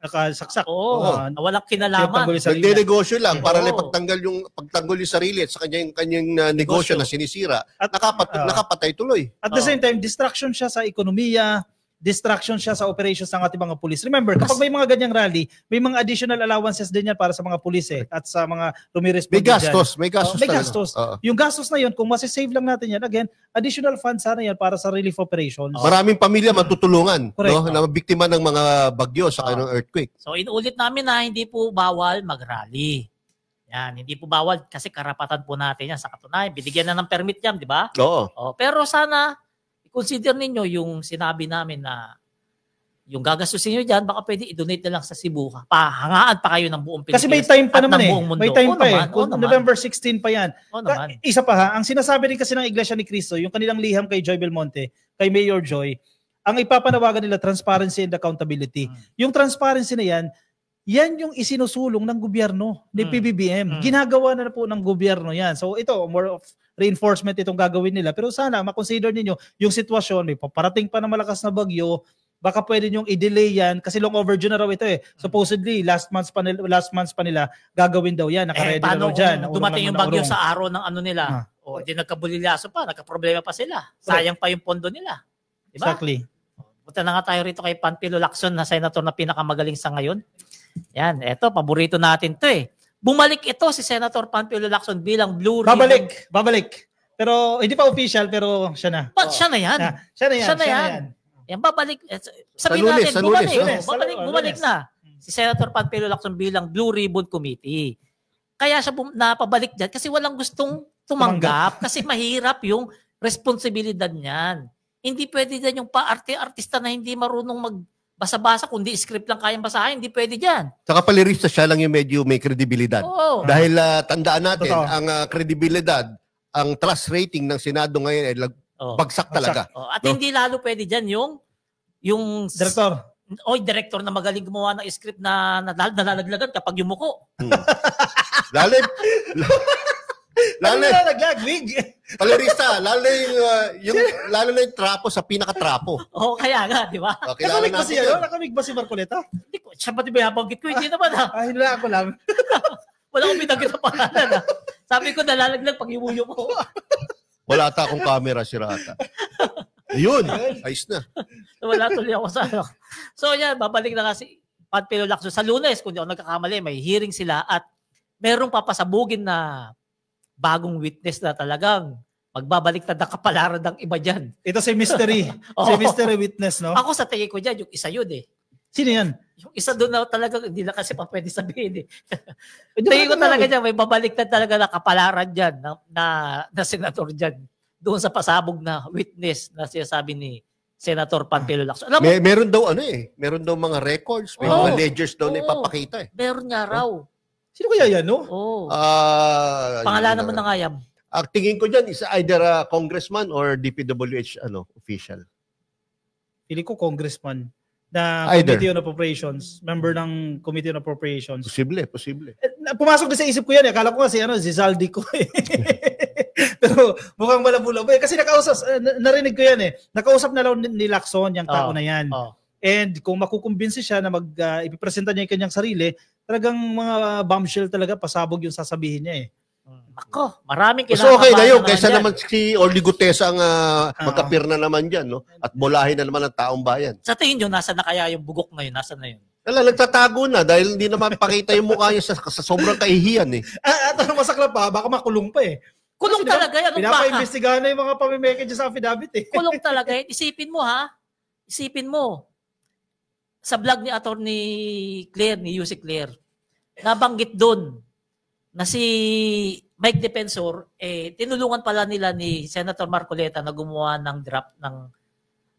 nakasaksak. Walang kinalaman. Nagde-negosyo lang para lang pagtanggol yung sarili at sa kanyang negosyo na sinisira. At nakapatay tuloy. At the same time, distraction siya sa ekonomiya, distraction siya sa operations ng ating mga pulis. Remember, kapag may mga ganyang rally, may mga additional allowances din yan para sa mga pulis at sa mga rumiresponde dyan. May gastos. Yung gastos na yun, kung masisave lang natin yan, again, additional funds sana yan para sa relief operations. Maraming pamilya matutulungan, no, na biktima ng mga bagyo sa ng earthquake. So inuulit namin na hindi po bawal mag-rally. Yan, hindi po bawal kasi karapatan po natin yan sa katunayan. Binigyan na ng permit yan, di ba? Oo. Pero sana consider ninyo yung sinabi namin na yung gagastusin nyo dyan, baka pwede i-donate na lang sa Cebu. Pahangaan pa kayo ng buong Pilipinas. Kasi may time pa naman May time pa November 16 pa yan. Isa pa ang sinasabi rin kasi ng Iglesia ni Cristo, yung kanilang liham kay Joy Belmonte, kay Mayor Joy, ang ipapanawagan nila transparency and accountability. Yung transparency na yan yung isinusulong ng gobyerno ni PBBM. Ginagawa na po ng gobyerno yan. So ito, more of reinforcement itong gagawin nila. Pero sana makonsider ninyo yung sitwasyon, may paparating pa na malakas na bagyo, baka pwede nyong i-delay yan kasi long overdue na raw ito Supposedly, last months pa nila gagawin daw yan. Nakaredy na raw dyan. Dumating yung bagyo sa araw ng nila, O, di nagkabulilyaso pa, nagka-problema pa sila. Sayang pa yung pondo nila. Diba? Exactly. Punta na nga tayo rito kay Panfilo Lacson na senator na pinakamagaling sa ngayon. Yan, eto, paborito natin to eh. Bumalik ito si Senator Panfilo Lacson bilang Blue Ribbon. Babalik. Pero hindi pa official, pero siya na. But siya na yan. Siya na yan. Yan, babalik. Sabihin natin, bumalik Lunes. na. Si Senator Panfilo Lacson bilang Blue Ribbon Committee. Kaya siya napabalik dyan kasi walang gustong tumanggap kasi mahirap yung responsibilidad niyan. Hindi pwede dyan yung pa-artista na hindi marunong magbasa-basa, kundi script lang kayang basahin, hindi pwede dyan. Saka palirista siya lang yung medyo may kredibilidad. Oo. Dahil tandaan natin, Totoo. ang kredibilidad, ang trust rating ng Senado ngayon ay bagsak talaga. At hindi lalo pwede dyan yung Director. director na magaling gumawa ng script na nalalaglagan kapag yumuko. Lalo Nalaglag, palirista, lalo yung trapo sa pinaka-trapo. Oo, kaya nga, di ba? Kilala Nakamig ba natin siya? yun. Nakamig ba si Marcoleta? Hindi ko, siya ba nabanggit ko? Hindi naman ha. Ay, wala ako lang. Wala akong binanggit na pangalan ha. Sabi ko nalalaglag pag yumuko. Wala ata akong camera, si Rata. Yun, ayos na. So, wala tuloy ako sa ano. So yan, babalik na kasi Panfilo Lacson sa Lunes, kung di ako nagkakamali, may hearing sila at merong papasabugin na bagong witness na talagang magbabaliktad ng kapalaran ng iba dyan. Ito si Mystery. Oo. Si Mystery Witness, no? Ako sa tingin ko dyan, yung isa yun eh. Sino yan? Yung isa doon na talagang hindi na kasi pa pwede sabihin eh. Tingin ko talaga dyan, may babaliktad talaga na kapalaran dyan na senador dyan. Doon sa pasabog na witness na sinasabi ni Senator Panfilo Lacson. Alam mo, Meron daw meron daw mga records, may mga ledgers daw na ipapakita eh. meron nga raw. Sino kaya yan, no? Oo. yun Pangalanan mo na nga yan. Ang tingin ko dyan is either a congressman or DPWH official. Pili ko congressman na Either. Committee on Appropriations, member ng Committee on Appropriations. Posible. Pumasok din sa isip ko yan. Akala ko kasi Zizaldi ko eh. Pero mukhang malabo-labo eh. Kasi narinig ko yan eh. Nakausap na lang ni Lacson, yung tao na yan. And kung makukumbinsi siya na ipipresenta niya yung kanyang sarili, talagang mga bombshell talaga, pasabog yung sasabihin niya eh. Ako, maraming So okay na yun, kaysa naman si Orly Gutesa ang magkapir na naman dyan, no? At bolahin na naman ang taong bayan. Sa tingin nyo, nasa na kaya yung bugok na yun? Nasa na yun? Nagtatago na dahil hindi naman pakita yung mukha niya sa sobrang kahihiyan eh. At ano masakla pa, baka makulong pa eh. Kulong talaga yan. Pinapa-investigahan na yung mga pamimeke dyan sa affidavit eh. Kulong talaga yan. Isipin mo ha. Isipin mo. Sa vlog ni Attorney Claire, ni Yussi Claire, nabanggit doon na si Mike Defensor, tinulungan pala nila ni Senator Marcoleta na gumawa ng draft ng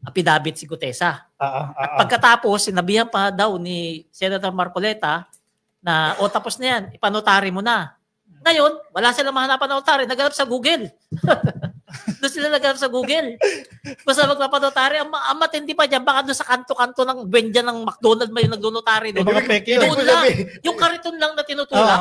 affidavit si Gutesa. At pagkatapos, sinabihan pa daw ni Senator Marcoleta na, tapos na yan, ipanotary mo na. Ngayon, wala silang mahanapan na notary, naghanap sa Google. Doon sila naghanap sa Google. Basta magpapanotary, ang matindi pa dyan, baka doon sa kanto-kanto ng Buendia ng McDonald's may nagdonotary doon. Doon lang, yung kariton lang na tinutulak.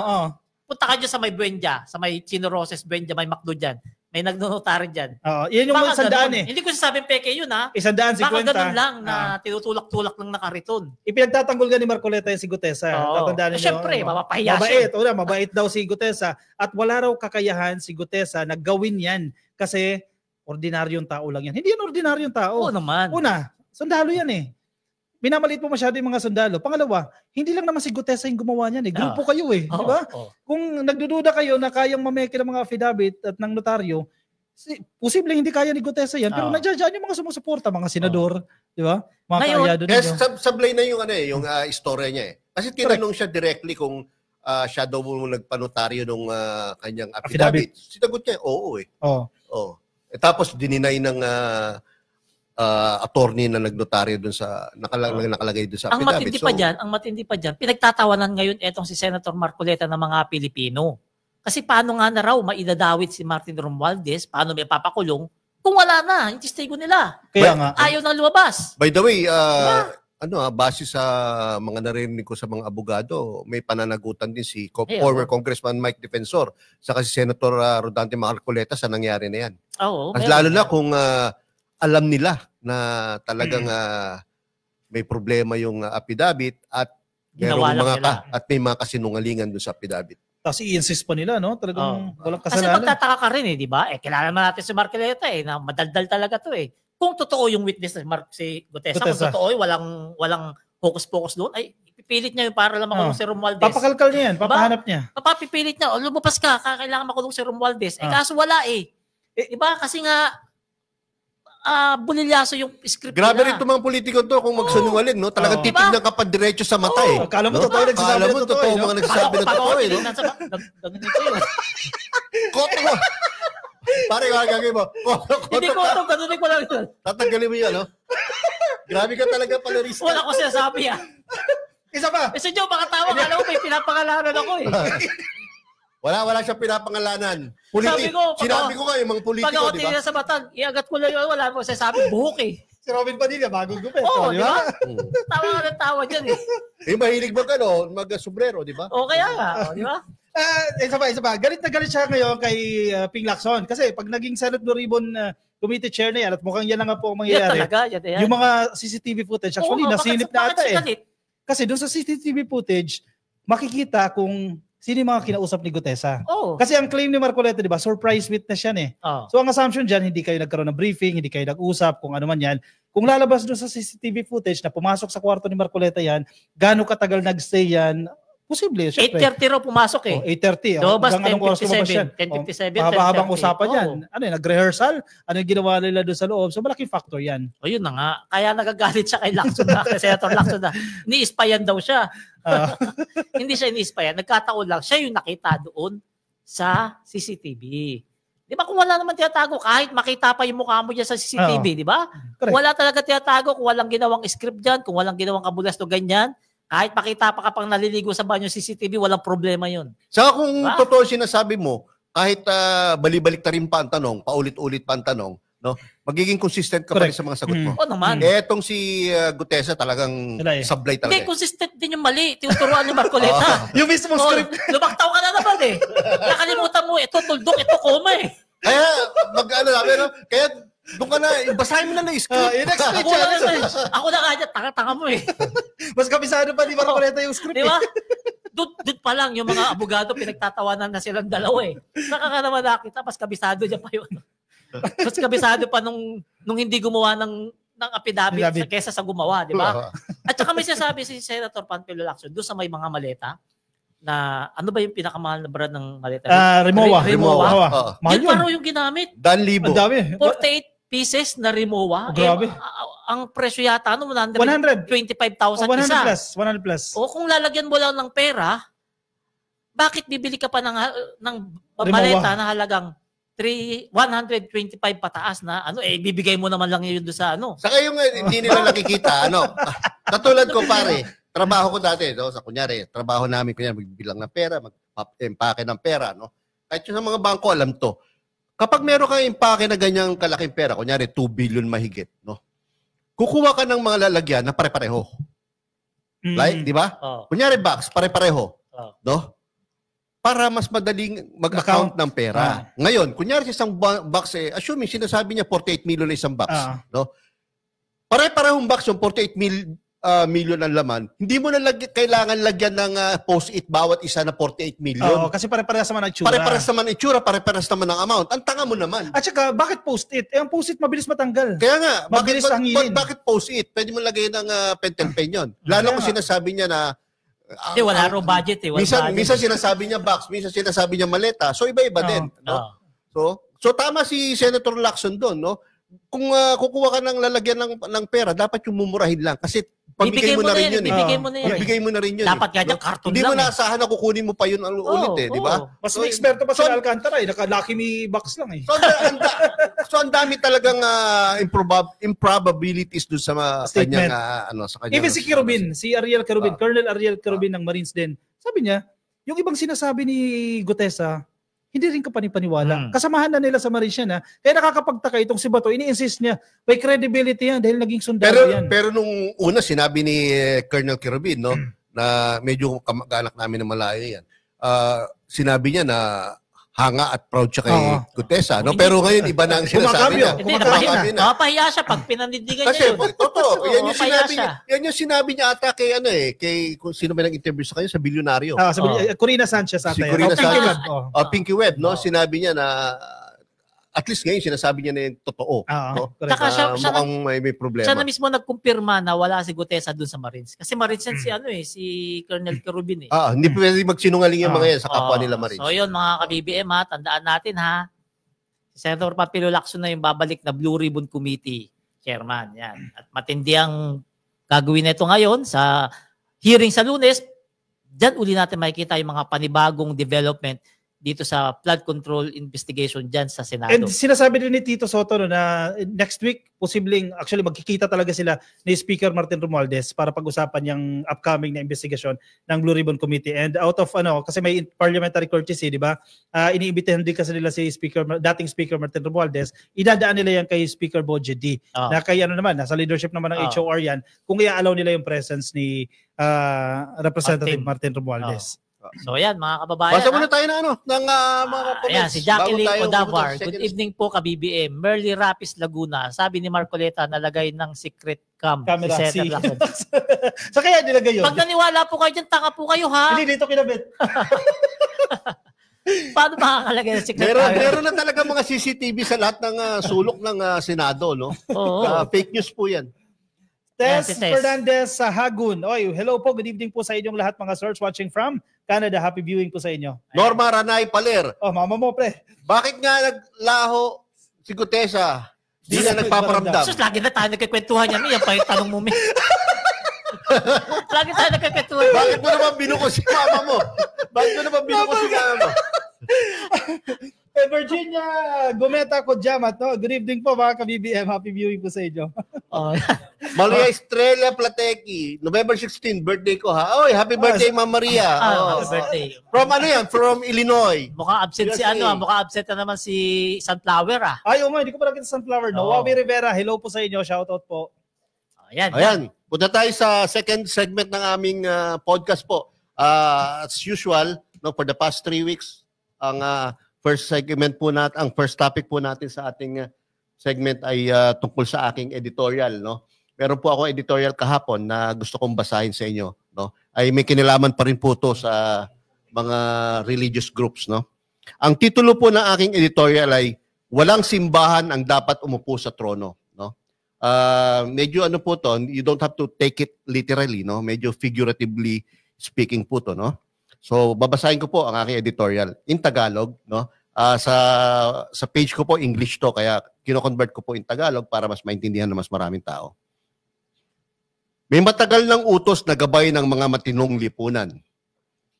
Punta ka dyan sa may Buendia, sa may Chino Roses Buendia, may McDo dyan. May nagdonotary dyan. Yan yung baka 100 eh. Hindi ko sasabing peke yun ha. 150. Baka ganun lang na tinutulak-tulak lang na kariton. Ipinagtatanggol nga ni Marcoleta yung si Gutesa. Tatandaan niyo. Siyempre, mapapahiya siya. Mabait daw si Gutesa. At wala raw kakayahan si Gutesa na gawin yan. Kasi ordinaryong tao lang yan. Hindi yan ordinaryong tao. Oo naman. Una, sundalo yan eh. Minamalit mo masyado yung mga sundalo. Pangalawa, hindi lang naman si Gutesa yung gumawa niyan eh. Grupo kayo eh. Di ba? Kung nagdududa kayo na kayang mameke ng mga affidavit at ng notaryo, posible hindi kaya ni Gutesa yan. Pero nandiyan yung mga sumusuporta, mga senador. Di ba? Mga kaayado ninyo. Sablay na yung istorya niya eh. Kasi tinanong siya directly kung siya daw nagpanotaryo ng kanyang affidavit. Sinagot niya, oo eh. Tapos dininay ng attorney na nagnotaryo dun sa nakalagay dun sa affidavit. Ang matindi pa diyan, pinagtatawanan ngayon etong si Senator Marcoleta ng mga Pilipino. Kasi paano nga na raw maidadawit si Martin Romualdez, paano may papakulong kung wala na, yung testigo nila. Kaya nga. Ayaw nang lumabas. By the way, base sa mga narinig ko sa mga abogado, may pananagutan din si former Congressman Mike Defensor saka si Senator Rodante Marcoleta sa nangyari na yan. At lalo na kung alam nila na talagang may problema yung affidavit at may mga kasinungalingan doon sa affidavit. Tapos i-insist pa nila, no? Talagang walang Kasi kasalanan. magtataka ka rin di ba? Kilala naman natin si Marcoleta na madaldal talaga to Kung totoo yung witness si Gutesa, kung totoo walang focus-focus doon, ay pipilit niya para lang makulong si Romualdez. Papakalkal niya yan, papahanap niya. Papapipilit niya, lumabas ka, kailangan makulong si Romualdez. Kaso wala Diba? Kasi nga, bulilyaso yung script Grabe nila. rin itong mga politiko to kung magsunungaling, no? Talagang titignan ka pa diretso sa mata Akala mo totoo nagsasabi Akala mo na totoo, totoo mga nagsasabi na totoo, no? Koto mo. Pare, gagawin mo. Hindi ko ito, ganunin ko lang yun. Tatanggalin mo yan, no? Grabe ka talaga palarista. Wala ko sinasabi Isa pa. Kasi Joe, baka tawa ka lang, may pinapangalanan ako Wala siyang pinapangalanan. Sinabi ko nga yung mga politiko, pag ako di ba? tinila sa batang, iagat ko lang yun, wala mo sasabi, buhok Si Robin Padilla, bagong gupit. di ba? Tawa ka ng tawa dyan Mahilig ba ka, no? Mag-sombrero, di ba? Kaya nga, di ba? Isa pa. Galit na galit siya ngayon kay Ping Lacson. Kasi pag naging Senate Blue Ribbon Committee Chair na yan, at mukhang yan na nga po ang mangyayari. Yan talaga, yan. Yung mga CCTV footage, actually, nasilip na ata Kasi doon sa CCTV footage, makikita kung sino yung mga kinausap ni Gutesa. Kasi ang claim ni Marcoleta, di ba, surprise witness yan So ang assumption dyan, hindi kayo nagkaroon ng briefing, hindi kayo nag-usap, kung ano man yan. Kung lalabas doon sa CCTV footage na pumasok sa kwarto ni Marcoleta yan, gaano katagal nag-stay yan, posible, syempre. 8:30 raw pumasok 8:30. Lumabas, Hanggang anong oras lumabas yan? 10:57, Mahaba-habang 10:30. usapan yan. Ano nag-rehearsal? Ano yung ginawa nila doon sa loob? So malaking factor yan. Yun na nga. Kaya nagagalit siya kay Lacson kay Senator Lacson ni-spyan daw siya. Hindi siya ni-spyan. Nagkataon lang. Siya yung nakita doon sa CCTV. Di ba kung wala naman tinatago, kahit makita pa yung mukha mo dyan sa CCTV, di ba? Wala talaga tinatago kung walang ginawang script dyan, kung walang ginawang kabulas to ganyan. Kahit makita pa kapag naliligo sa banyo CCTV, walang problema yun. Saka kung totoo sinasabi mo, kahit balibalik ta rin pa ang tanong, paulit-ulit pa ang tanong, no? Magiging consistent ka pa rin sa mga sagot mo. Naman. Etong si Gutesa talagang sablay talaga. Hindi, consistent din yung mali. Tinuturuan ni Marcoleta. Yung mismo script. Lumaktaw ka na naman Nakalimutan mo, ito tuldok, ito koma Kaya, kaya doon ka na, basahin mo na na script. Ako na nga dyan, tanga-tanga mo Mas kabisado pa ni Marcoleta yung script. Di ba? Doon pa lang yung mga abogado pinagtatawanan na silang dalawa Saka ka naman nakita, mas kabisado dyan pa yun. Mas kabisado pa nung hindi gumawa ng affidavit kesa sa gumawa, di ba? At saka may sinasabi si Senator Panfilo Lacson doon sa may mga maleta na ano ba yung pinakamahal na brand ng maleta? Rimowa. Mahal yun. Paro yung ginamit. 10,000. 48 pieces na Rimowa. Grabe. Ang presyo yata 125,000 isa. 100 plus. O kung lalagyan mo lang ng pera, bakit bibili ka pa ng maleta na halagang 125 pataas na bibigay mo naman lang yun doon sa Saka yung hindi nila nakikita, katulad ko pare, trabaho ko dati, sa kunyari, trabaho namin, magbibilang ng pera, mag-empake ng pera, Kahit yung sa mga bangko, alam to. Kapag meron kang empake na ganyang kalaking pera, kunyari 2 billion mahigit, kukuha ka ng mga lalagyan na pare-pareho. Like, di ba? Kunyari box, pare-pareho. Para mas madaling mag-account ng pera. Ngayon, kunyari sa isang box, assuming sinasabi niya 48 million na isang box. Pare-parehong box yung 48 million ang laman, hindi mo na kailangan lagyan ng post-it bawat isa na 48 million. Kasi pare-parehas naman ang itsura. Pare-parehas naman ang itsura, pare-parehas naman ang amount. Ang tanga mo naman. At saka, bakit post-it? Ang post-it mabilis matanggal. Kaya nga, mabilis bakit post-it? Pwede mo lagay ng pen and pen yun. Lalo kung sinasabi niya na wala raw budget minsan sinasabi niya box, minsan sinasabi niya maleta. So iba-iba din, So tama si Senator Lacson doon, Kung kukuha ka ng lalagyan ng pera, dapat yung mumurahin lang kasi pagbigay mo na rin yun. Ibigay mo na rin yun. Dapat kaya karton lang. Hindi mo naasahan na kukunin mo pa yun ulit di ba? Mas may eksperto pa sa Alcantara naka-Lucky Me box lang So ang dami talagang improbabilities doon sa kanyang sa kanyang. Even si Kerubin, si Ariel Kerubin, Colonel Ariel Kerubin ng Marines din. Sabi niya, yung ibang sinasabi ni Gutesa, hindi rin kapanipaniwala. Kasamahan na nila sa Marines yan. Kaya nakakapagtaka itong si Bato, ini-insist niya, may credibility yan dahil naging sundalo yan. Pero nung una, sinabi ni Colonel Kerubin, na medyo kamag-anak namin na malayo yan, sinabi niya na hanga at proud siya kay Oo. Gutesa. No? Pero ngayon, iba na ang sinasabi niya. Hindi, Kumakain na. napapahiya siya pag pinanindigan Kasi, niya yun. totoo, yan yung mapahiya sinabi siya. niya. Yan yung sinabi niya ata kay, kay kung sino ba nag-interview sa kanya, sa bilyonaryo. Corina Sanchez ata. Si yan. Corina Pinky Sanchez. Web. Pinky Web, no? Sinabi niya na, at least ngayon, sinasabi niya na yung totoo. No? Correct. Tsaka siya Mukhang may problema. siya na mismo nagkumpirma na wala si Gutesa dun sa Marines. Kasi Marines yan si Colonel Kerubin eh. Hindi pwede magsinungaling yung mga yan sa kapwa nila Marines. So yun mga ka-BBM ha, tandaan natin ha. Si Senator Papilo Lacson na yung babalik na Blue Ribbon Committee chairman. Yan. At matindi ang gagawin nito ngayon sa hearing sa Lunes. Diyan uli natin makikita yung mga panibagong development dito sa flood control investigation dyan sa Senado. And sinasabi din ni Tito Soto na next week, posibleng, actually magkikita talaga sila ni Speaker Martin Romualdez para pag-usapan yung upcoming na investigation ng Blue Ribbon Committee. And out of, kasi may parliamentary courtesy, di ba? Iniimbitahan din kasi nila si dating Speaker Martin Romualdez, idadaan nila yan kay Speaker Boje D. Na kay nasa leadership naman ng HOR yan, kung i-allow nila yung presence ni Representative Martin Romualdez. So yan mga kababayan. Basta muna tayo ng mga comments. Ayan, si Jacqueline Odavar. Good evening po ka-BBM. Merly Rapis Laguna. Sabi ni Marcoleta, nalagay ng secret camera si Senator Lacson. So kaya nilagay yun. Pag naniwala po kayo dyan, tanga po kayo ha. Hindi, dito kinabit. Paano makakalagay ng secret camera? Meron na talaga mga CCTV sa lahat ng sulok ng Senado, no? Fake news po yan. Tess Fernandez sa Hagun. Oy, hello po. Good evening po sa inyong lahat mga search watching from Canada. Happy viewing po sa inyo. Norma Ranay Paler. Mama mo, pre. Bakit nga naglaho si Gutesa? Di na nagpaparamdam. Sus, lagi na tayo nagkikwentuhan yan. Yan pa yung tanong mo, Mi. Lagi tayo nagkikwentuhan. Bakit mo naman binuko si mama mo? Bakit mo naman binuko si mama mo? Virginia Gometa Kodjamat, no? Good evening po mga ka-BBM. Happy viewing po sa inyo. Maria Estrella Plateki, November 16, birthday ko ha. Oy, happy birthday Ma'am Maria. Happy birthday. From From Illinois. Mukhang absent mukhang absent na naman si Sunflower Ay, hindi ko pa nakita Sunflower, no? Wawi Rivera, hello po sa inyo. Shoutout po. Ayan. Punta tayo sa second segment ng aming podcast po. As usual, no, for the past 3 weeks, ang first segment po natin, ang first topic po natin sa ating segment ay tungkol sa aking editorial, no. Meron po ako editorial kahapon na gusto kong basahin sa inyo, no. Ay may kinalaman pa rin po to sa mga religious groups, no. Ang titulo po ng aking editorial ay Walang simbahan ang dapat umupo sa trono, no. Medyo po to, you don't have to take it literally, no. Medyo figuratively speaking po to, no. So, babasahin ko po ang aking editorial in Tagalog, no? Sa page ko po, English to, kaya kino-convert ko po in Tagalog para mas maintindihan ng mas maraming tao. May matagal ng utos na gabay ng mga matinong lipunan.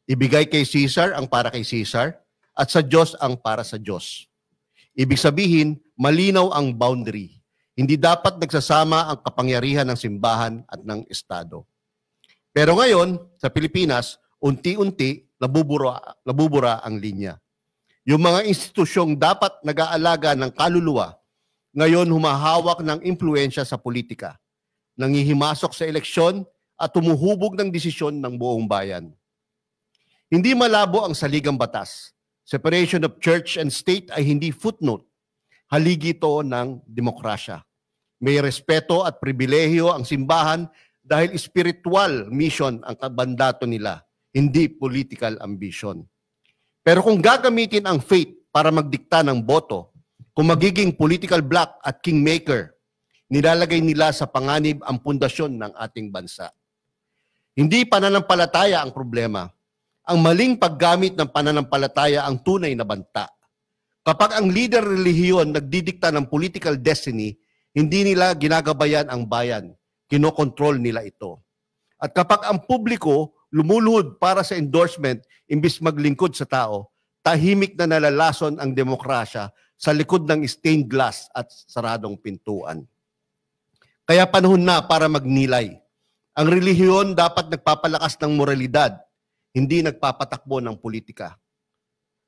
Ibigay kay Caesar ang para kay Caesar at sa Diyos ang para sa Diyos. Ibig sabihin, malinaw ang boundary. Hindi dapat nagsasama ang kapangyarihan ng simbahan at ng Estado. Pero ngayon, sa Pilipinas, unti-unti, nabubura ang linya. Yung mga institusyong dapat nag-aalaga ng kaluluwa, ngayon humahawak ng impluensya sa politika, nangihimasok sa eleksyon at tumuhubog ng desisyon ng buong bayan. Hindi malabo ang saligang batas. Separation of church and state ay hindi footnote. Haligi ito ng demokrasya. May respeto at pribilehiyo ang simbahan dahil spiritual mission ang mandato nila, hindi political ambition. Pero kung gagamitin ang faith para magdikta ng boto, kung magiging political bloc at kingmaker, nilalagay nila sa panganib ang pundasyon ng ating bansa. Hindi pananampalataya ang problema. Ang maling paggamit ng pananampalataya ang tunay na banta. Kapag ang leader relihiyon nagdidikta ng political destiny, hindi nila ginagabayan ang bayan. Kinokontrol nila ito. At kapag ang publiko lumuluhod para sa endorsement imbis maglingkod sa tao, tahimik na nalalason ang demokrasya sa likod ng stained glass at saradong pintuan. Kaya panahon na para magnilay. Ang relihiyon dapat nagpapalakas ng moralidad, hindi nagpapatakbo ng politika.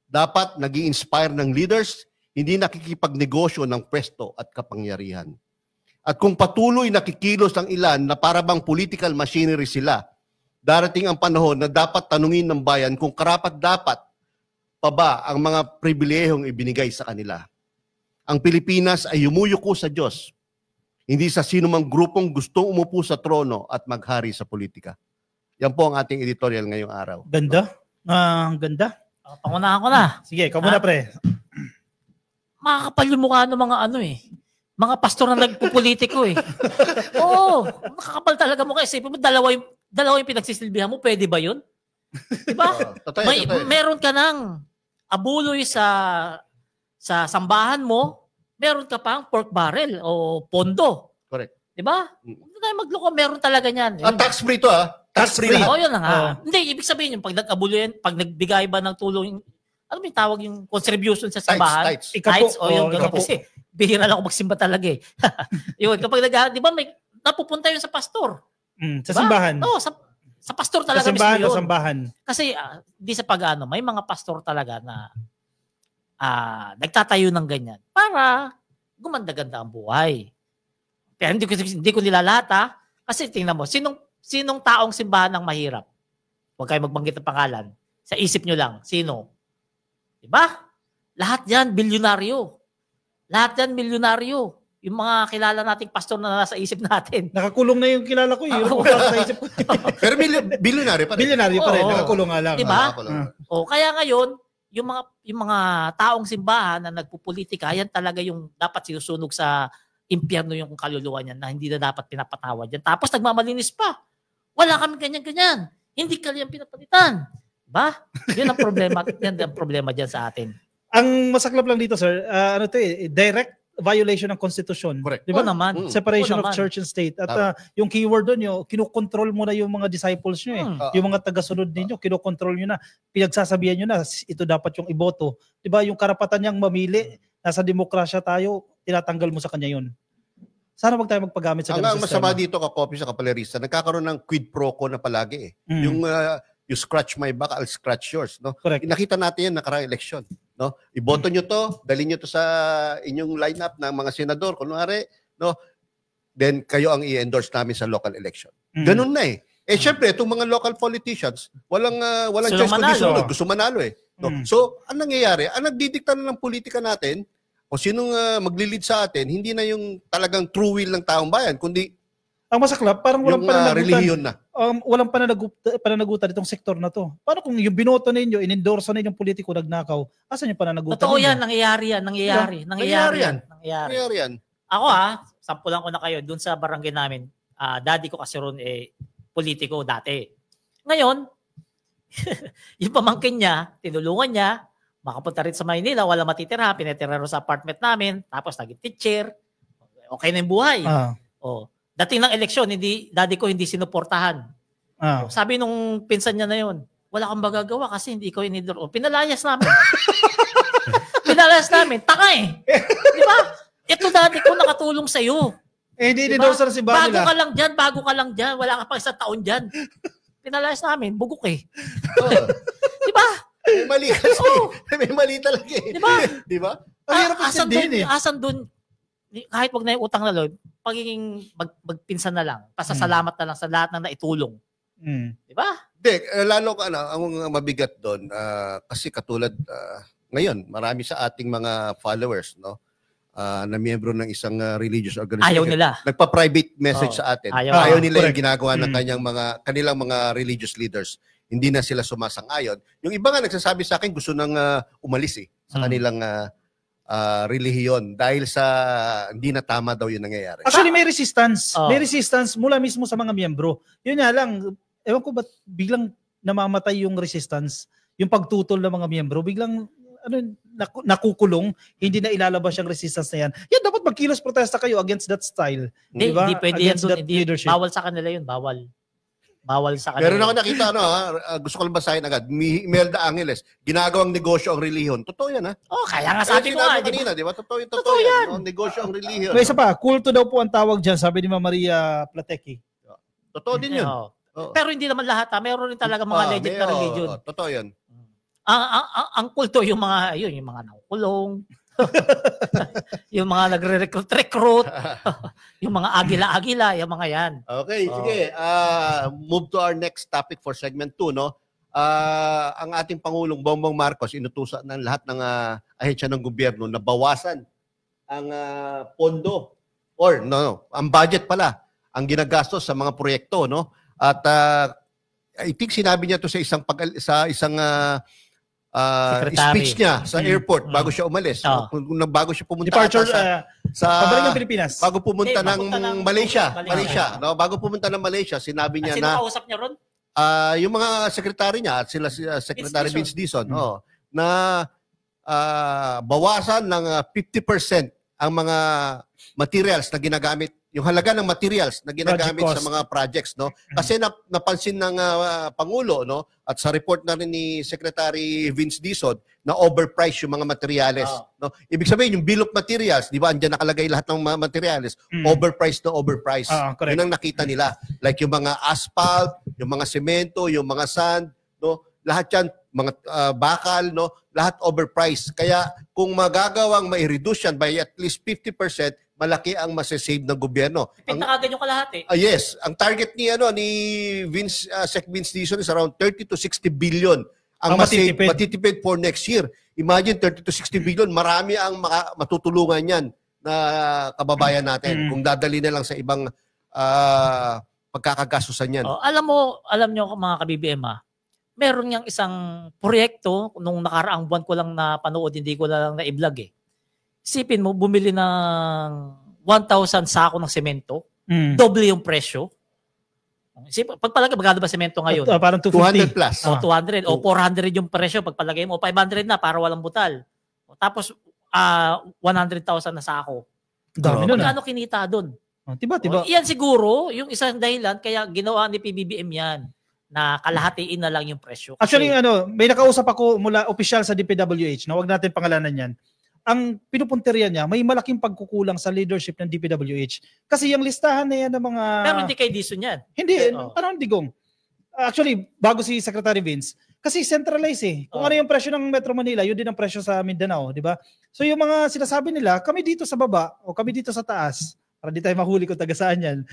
Dapat nag-i-inspire ng leaders, hindi nakikipagnegosyo ng pwesto at kapangyarihan. At kung patuloy nakikilos ang ilan na parabang political machinery sila, darating ang panahon na dapat tanungin ng bayan kung karapat-dapat pa ba ang mga pribilehiyong ibinigay sa kanila? Ang Pilipinas ay yumuyuko sa Diyos, hindi sa sino mang grupong gustong umupo sa trono at maghari sa politika. Yan po ang ating editorial ngayong araw. Ganda. Ang ganda. Pangunahan ko na. Sige, ikaw muna, pre. Makakapal yung mukha ng mga mga pastor na nagpupolitiko eh. Oo, makakapal talaga mukha. Isipin mo, dalawa yung pinagsisilbihan mo, pwede ba yun? Diba? Meron ka ng abuloy sa sambahan mo, meron ka pang pork barrel o pondo. Correct. Diba? Hindi tayo magloko, meron talaga niyan. Tax-free to Tax-free. Oo, yun na nga. Hindi, ibig sabihin yung pag nag-abuloy, pag nagbigay ba ng tulong, ano may tawag yung contribution sa simbahan? Tights. O yung ganun. Kasi bihira lang ako magsimba talaga eh. Yun, kapag di ba may napupunta yun sa pastor? Sa simbahan. Oo, sa pastor talaga mismo yun. Sa simbahan. Kasi di sa pag-ano, may mga pastor talaga na nagtatayo ng ganyan para gumanda-ganda ang buhay. Pero hindi ko nilalata kasi tingnan mo, sinong taong simbahan ang mahirap? Huwag kayo magbanggit ng pangalan. Sa isip nyo lang, sino? Diba? Lahat yan, bilyonaryo. Lahat yan, milyonaryo. Yung mga kilala nating pastor na nasa isip natin. Nakakulong na yung kilala ko. Yung sa isip ko. Pero bilyonaryo pa rin. Bilyonaryo pa rin. Nakakulong nga lang. Diba? Kaya ngayon, yung mga taong simbahan na nagpupolitika, yan talaga yung dapat sinusunog sa impyerno yung kaluluwa niyan na hindi na dapat pinapatawad yan. Tapos nagmamalinis pa. Wala kami ganyan-ganyan. Hindi kaliyan pinapalitan. Ba? Yun ang problema. Yan ang problema dyan sa atin. Ang masaklap lang dito, sir, direct violation ng konstitusyon. Correct. Diba? Naman. Separation of church and state. At yung keyword doon, yung kinokontrol mo na yung mga disciples nyo eh. Yung mga tagasunod ninyo, kinokontrol nyo na. Pinagsasabihan nyo na, ito dapat yung iboto. Diba? Yung karapatan niyang mamili, nasa demokrasya tayo, tinatanggal mo sa kanya yun. Sana wag tayo magpagamit sa ganung sistema. Ang masama dito ka-copy sa kapalerista, nagkakaroon ng quid pro quo na palagi eh. Yung you scratch my back, I'll scratch yours. No? Correct. Nakita natin yan nakarang eleksyon. No? Iboto nyo to, dalhin nyo to sa inyong lineup ng mga senador, kunwari, no? Then kayo ang i-endorse namin sa local election. Ganun na eh. Syempre, itong mga local politicians, walang choice kundi sunod. Gusto manalo eh. No? So, ang nangyayari, ang nagdidikta na ng politika natin, o sinong maglilid sa atin, hindi na yung talagang true will ng taong bayan, kundi ang masaklap, parang walang relihiyon na. Walang pananagutan itong sektor na to. Paano kung yung binoto ninyo, in-endorse na yung politiko nagnakaw, asan yung pananagutan? Totoo yan, nangyayari yan. Ako sampulan ko na kayo, dun sa barangay namin, daddy ko kasi ron politiko dati. Ngayon, yung pamangkin niya, tinulungan niya, makapunta rin sa Maynila, wala matitira, pinitira rin sa apartment namin, tapos naging teacher, okay na yung buhay. Dating ng eleksyon, daddy ko hindi sinuportahan. Sabi nung pinsan niya na yun, wala kang magagawa kasi hindi ko inidor. Pinalayas namin. Taka eh. Di ba? Ito daddy ko nakatulong sa'yo. Hindi inidorsa na si Bani Bago ka lang dyan. Wala ka pa isang taon dyan. Pinalayas namin. Bugok eh. Di ba? May mali kasi. May mali talaga eh. Di ba? Asan dun, kahit wag na yung utang na loob, pagiging magpinsan na lang, pasasalamat na lang sa lahat ng naitulong. Di ba? Lalo ka ang mabigat doon, kasi katulad ngayon, marami sa ating mga followers, no, na miyembro ng isang religious organization. Ayaw nila. Nagpa-private message sa atin. Ayaw nila yung ginagawa ng kanilang mga religious leaders. Hindi na sila sumasang-ayon. Yung iba nga nagsasabi sa akin, gusto nang umalis sa kanilang relihiyon dahil sa hindi na tama daw yung nangyayari. Actually, may resistance. May resistance mula mismo sa mga miyembro. Yun nga lang, ewan ko ba't biglang namamatay yung resistance, yung pagtutol ng mga miyembro, biglang nakukulong, hindi na ilalabas yung resistance na yan. Yan, dapat magkilos protesta kayo against that style. Diba? Hindi pwede yan doon. Bawal sa kanila yun, bawal. Bawal sa kanila. Meron ako nakita, gusto ko lang basahin agad. Imelda Angeles, ginagawang negosyo ang relihiyon. Totoo yan, ha? Kaya nga sabi ko nga. Kanina, di ba? Totoo yan. Negosyo ang relihiyon. May isa pa, kulto daw po ang tawag dyan, sabi ni Maria Plateki. Totoo din yun. Pero hindi naman lahat, meron rin talaga mga legit na religion. Totoo yan. Ang kulto, yung mga nakukulong, yung mga nagre-recruit, yung mga agila-agila, yung mga yan. Okay, sige. Move to our next topic for segment 2, no? ang ating Pangulong Bongbong Marcos inutusan ng lahat ng ahensya ng gobyerno na bawasan ang pondo or ang budget pala ang ginagastos sa mga proyekto, no? At I think sinabi niya to sa isang speech niya sa airport bago siya umalis. Bago siya pumunta Departure sa pabalik ng Pilipinas. Bago pumunta ng Malaysia. No? Bago pumunta ng Malaysia, sinabi niya na sino kausap niya ron? yung mga sekretary niya at sila si Secretary Vince Dizon na bawasan ng 50% ang mga materials na ginagamit, yung halaga ng materials na ginagamit sa mga projects, no? Kasi napansin ng Pangulo, no, at sa report na rin ni Secretary Vince Dizon na overpriced yung mga materials, no? Ibig sabihin yung bill of materials, di ba? Andiyan nakalagay lahat ng mga materials, overpriced. Yun ang nakita nila. Like yung mga asphalt, yung mga semento, yung mga sand, no? Lahat yan, mga bakal, no? Lahat overpriced. Kaya kung magagawang mai-reduce yan by at least 50%, malaki ang masasave ng gobyerno. Pinakagan yung kalahati. Yes, ang target ni Sec Vince Dizon is around 30 to 60 billion ang matitipid for next year. Imagine 30 to 60 billion, marami ang matutulungan yan na kababayan natin kung dadali na lang sa ibang pagkakagastusan yan. Alam nyo mga ka-BBM, meron niyang isang proyekto nung nakaraang buwan ko lang napanood, hindi ko lang na-i-vlog eh. Isipin mo, bumili ng 1,000 sako ng semento, doble yung presyo. Pagpalagay, magkano ba semento ngayon? Parang 250. 200 plus. 200 o 400 yung presyo. Pagpalagay mo, 500 na para walang butal. Tapos, 100,000 na sako. Dami nun. Magkano kinita doon? Tiba. Iyan siguro, yung isang dahilan, kaya ginawa ni PBBM yan, na kalahatiin na lang yung presyo. Kasi, actually, may nakausap ako mula opisyal sa DPWH, na wag natin pangalanan yan. Ang pinupunteriya niya, may malaking pagkukulang sa leadership ng DPWH. Kasi yung listahan na yan ng mga... Pero hindi kay Dizon yan. Hindi, parang digong. Actually, bago si Secretary Vince, kasi centralized eh. Kung ano yung presyo ng Metro Manila, yun din ang presyo sa Mindanao, di ba? So yung mga sinasabi nila, kami dito sa baba o kami dito sa taas, para di tayo mahuli kung taga saan yan,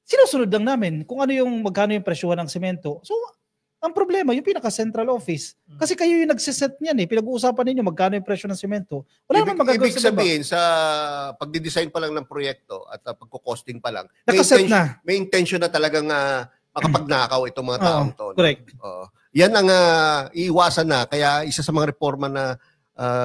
sinusunod lang namin kung ano yung magkano yung presyo ng semento. So, ang problema, yung pinaka-central office. Kasi kayo yung nagsiset niyan eh. Pinag-uusapan ninyo magkano yung presyo ng semento. Wala naman magagawin ibig sabihin, sa pagdidesign pa lang ng proyekto at pagkukosting pa lang, may intention na talagang makapagnakaw itong mga taong to. Correct. Yan ang iiwasan na. Kaya isa sa mga reforma na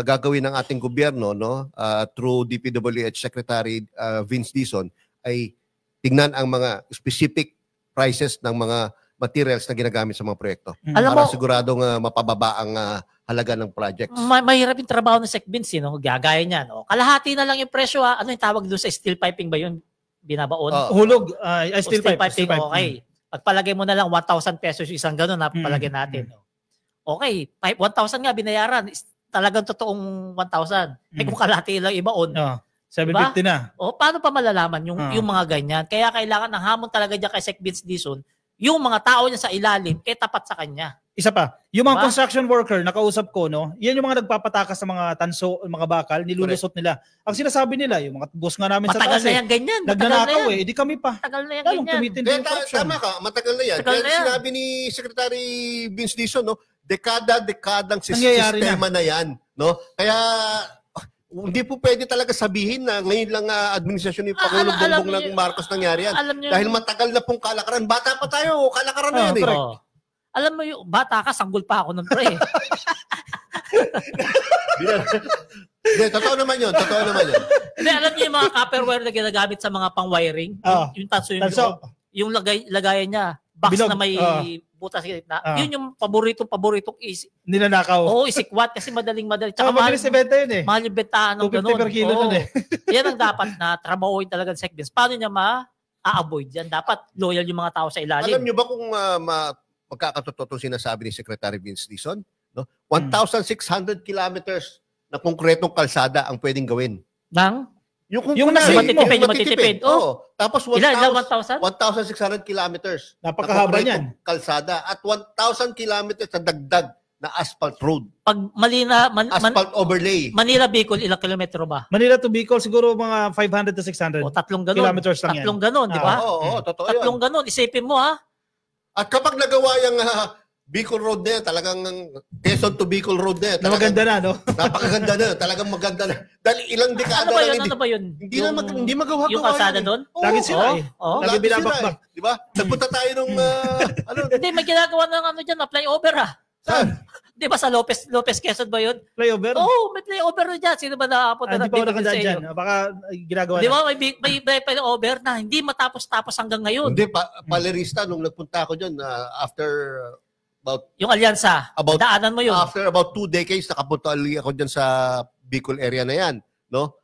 gagawin ng ating gobyerno, no, through DPWH Secretary Vince Dizon, ay tingnan ang mga specific prices ng mga materials na ginagamit sa mga proyekto. Para siguradong mapababa ang halaga ng projects. Mahirap yung trabaho ng Sec Vince, no? Gagaya niyan. Kalahati na lang yung presyo. Ano yung tawag doon sa steel piping ba yun? Binabaon? Hulog. Steel piping. Okay. Pagpalagay mo na lang 1,000 pesos isang gano'n na palagay natin. Okay. 1,000 nga binayaran. Talagang totoong 1,000. Kung kalahati lang ibaon. 750 diba? Na. Paano pa malalaman yung mga ganyan? Kaya kailangan ng hamon talaga dyan kay Sec Vince Dizon, yung mga tao niya sa ilalim, tapat sa kanya. Isa pa, yung mga construction worker, nakausap ko, no, yan yung mga nagpapatakas sa mga tanso, mga bakal, nilulusot nila. Ang sinasabi nila, yung mga boss nga namin matagal sa taas, na yan ganyan. nagnanakaw hindi kami pa. Matagal na yan ganyan. Tama ka, matagal na yan. Kaya sinabi ni Secretary Vince Dizon, no, dekadang sistema na yan. No? Kaya hindi po pwede talaga sabihin na ngayon lang administrasyon ni Pangulong Bongbong ng Marcos nangyari yan. Dahil matagal na pong kalakaran. Bata pa tayo, kalakaran na yan eh. Alam mo yung bata ka, sanggol pa ako nun pre. Totoo naman yun. Hindi, alam niyo yung mga copperware na ginagamit sa mga pang-wiring? Yung tanso yung lagayan niya. Box na may butas sa gitna. Yun yung paboritong ninanakaw. Isikwat kasi madaling. Tsaka mabilis ibenta yun eh. Mahal yung bentahan ng ganun. 250 per kilo nun eh. Yan ang dapat na trabahoin talaga ng Sec Vince. Paano niya ma-avoid yan? Dapat loyal yung mga tao sa ilalim. Alam niyo ba kung magkakatotoo sinasabi ni Secretary Vince Dizon? No? 1,600 kilometers na konkretong kalsada ang pwedeng gawin. Yung matitipid. Tapos 1,600 kilometers. Napakahaba niyan. Kalsada at 1,000 kilometers na dagdag na asphalt road. Pag asphalt overlay. Manila Bicol, ilang kilometro ba? Manila to Bicol siguro mga 500 to 600. Tatlong ganun. Kilometers lang tatlong ganun, di ba? Oo, totoo tatlong ganun. Isipin mo At kapag nagawa yung Bicol Road na yan, talagang Quezon to Bicol Road na yan. Na maganda na, no? Napakaganda na, talagang maganda na. Dahil ilang dekada Ano ba yun? lang Ano ba yun? hindi magawa-gawa. Yung kalsada yan, doon? Lagi sila eh. Oo. Lagi binabakbak. Di ba? Nagpunta tayo nung, Hindi, may ginagawa ng ano dyan, na flyover saan? Di ba sa Lopez Quezon ba yun? Flyover? Oo, may flyover na dyan. Sino ba nakapunta Hindi na pa ako flyover sa nakadaan inyo? dyan. Baka ginagawa Di na. ba may flyover na hindi matapos-tapos hanggang ngayon? Hindi, palerista, nung nagpunta ako dyan, after Yung alyansa, daanan mo yun. After about 2 decades, nakapunta ulit ako dyan sa Bicol area na yan. No?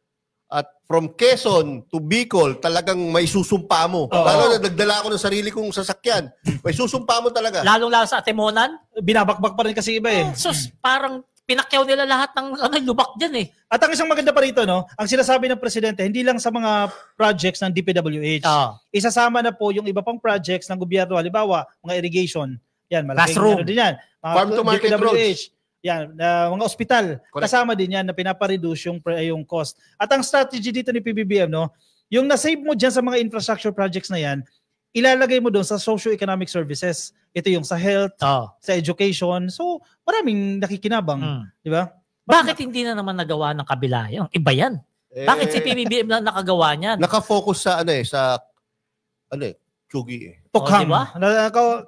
At from Quezon to Bicol, talagang may susumpa mo. Lalo na nagdala ako ng sarili kong sasakyan. May susumpa mo talaga. Lalong-lalo sa Atimonan. Binabakbak pa rin kasi iba eh. Sus, parang pinakyaw nila lahat ng lubak dyan eh. At ang isang maganda pa rito, no, ang sinasabi ng presidente, hindi lang sa mga projects ng DPWH. Isasama na po yung iba pang projects ng gobyerno. Halimbawa, mga irrigation. Yan, malaking ano din yan. Farm to market roads. Yan, mga ospital. Correct. Kasama din yan na pinapareduce yung cost. At ang strategy dito ni PBBM, no, yung nasave mo dyan sa mga infrastructure projects na yan, ilalagay mo doon sa socio-economic services. Ito yung sa health, sa education. So, maraming nakikinabang. Di ba? Bakit hindi na naman nagawa ng kabila? Yung iba yan. Bakit si PBBM na nakagawa niyan? Nakafocus sa Chugi eh. Tukhang. Diba?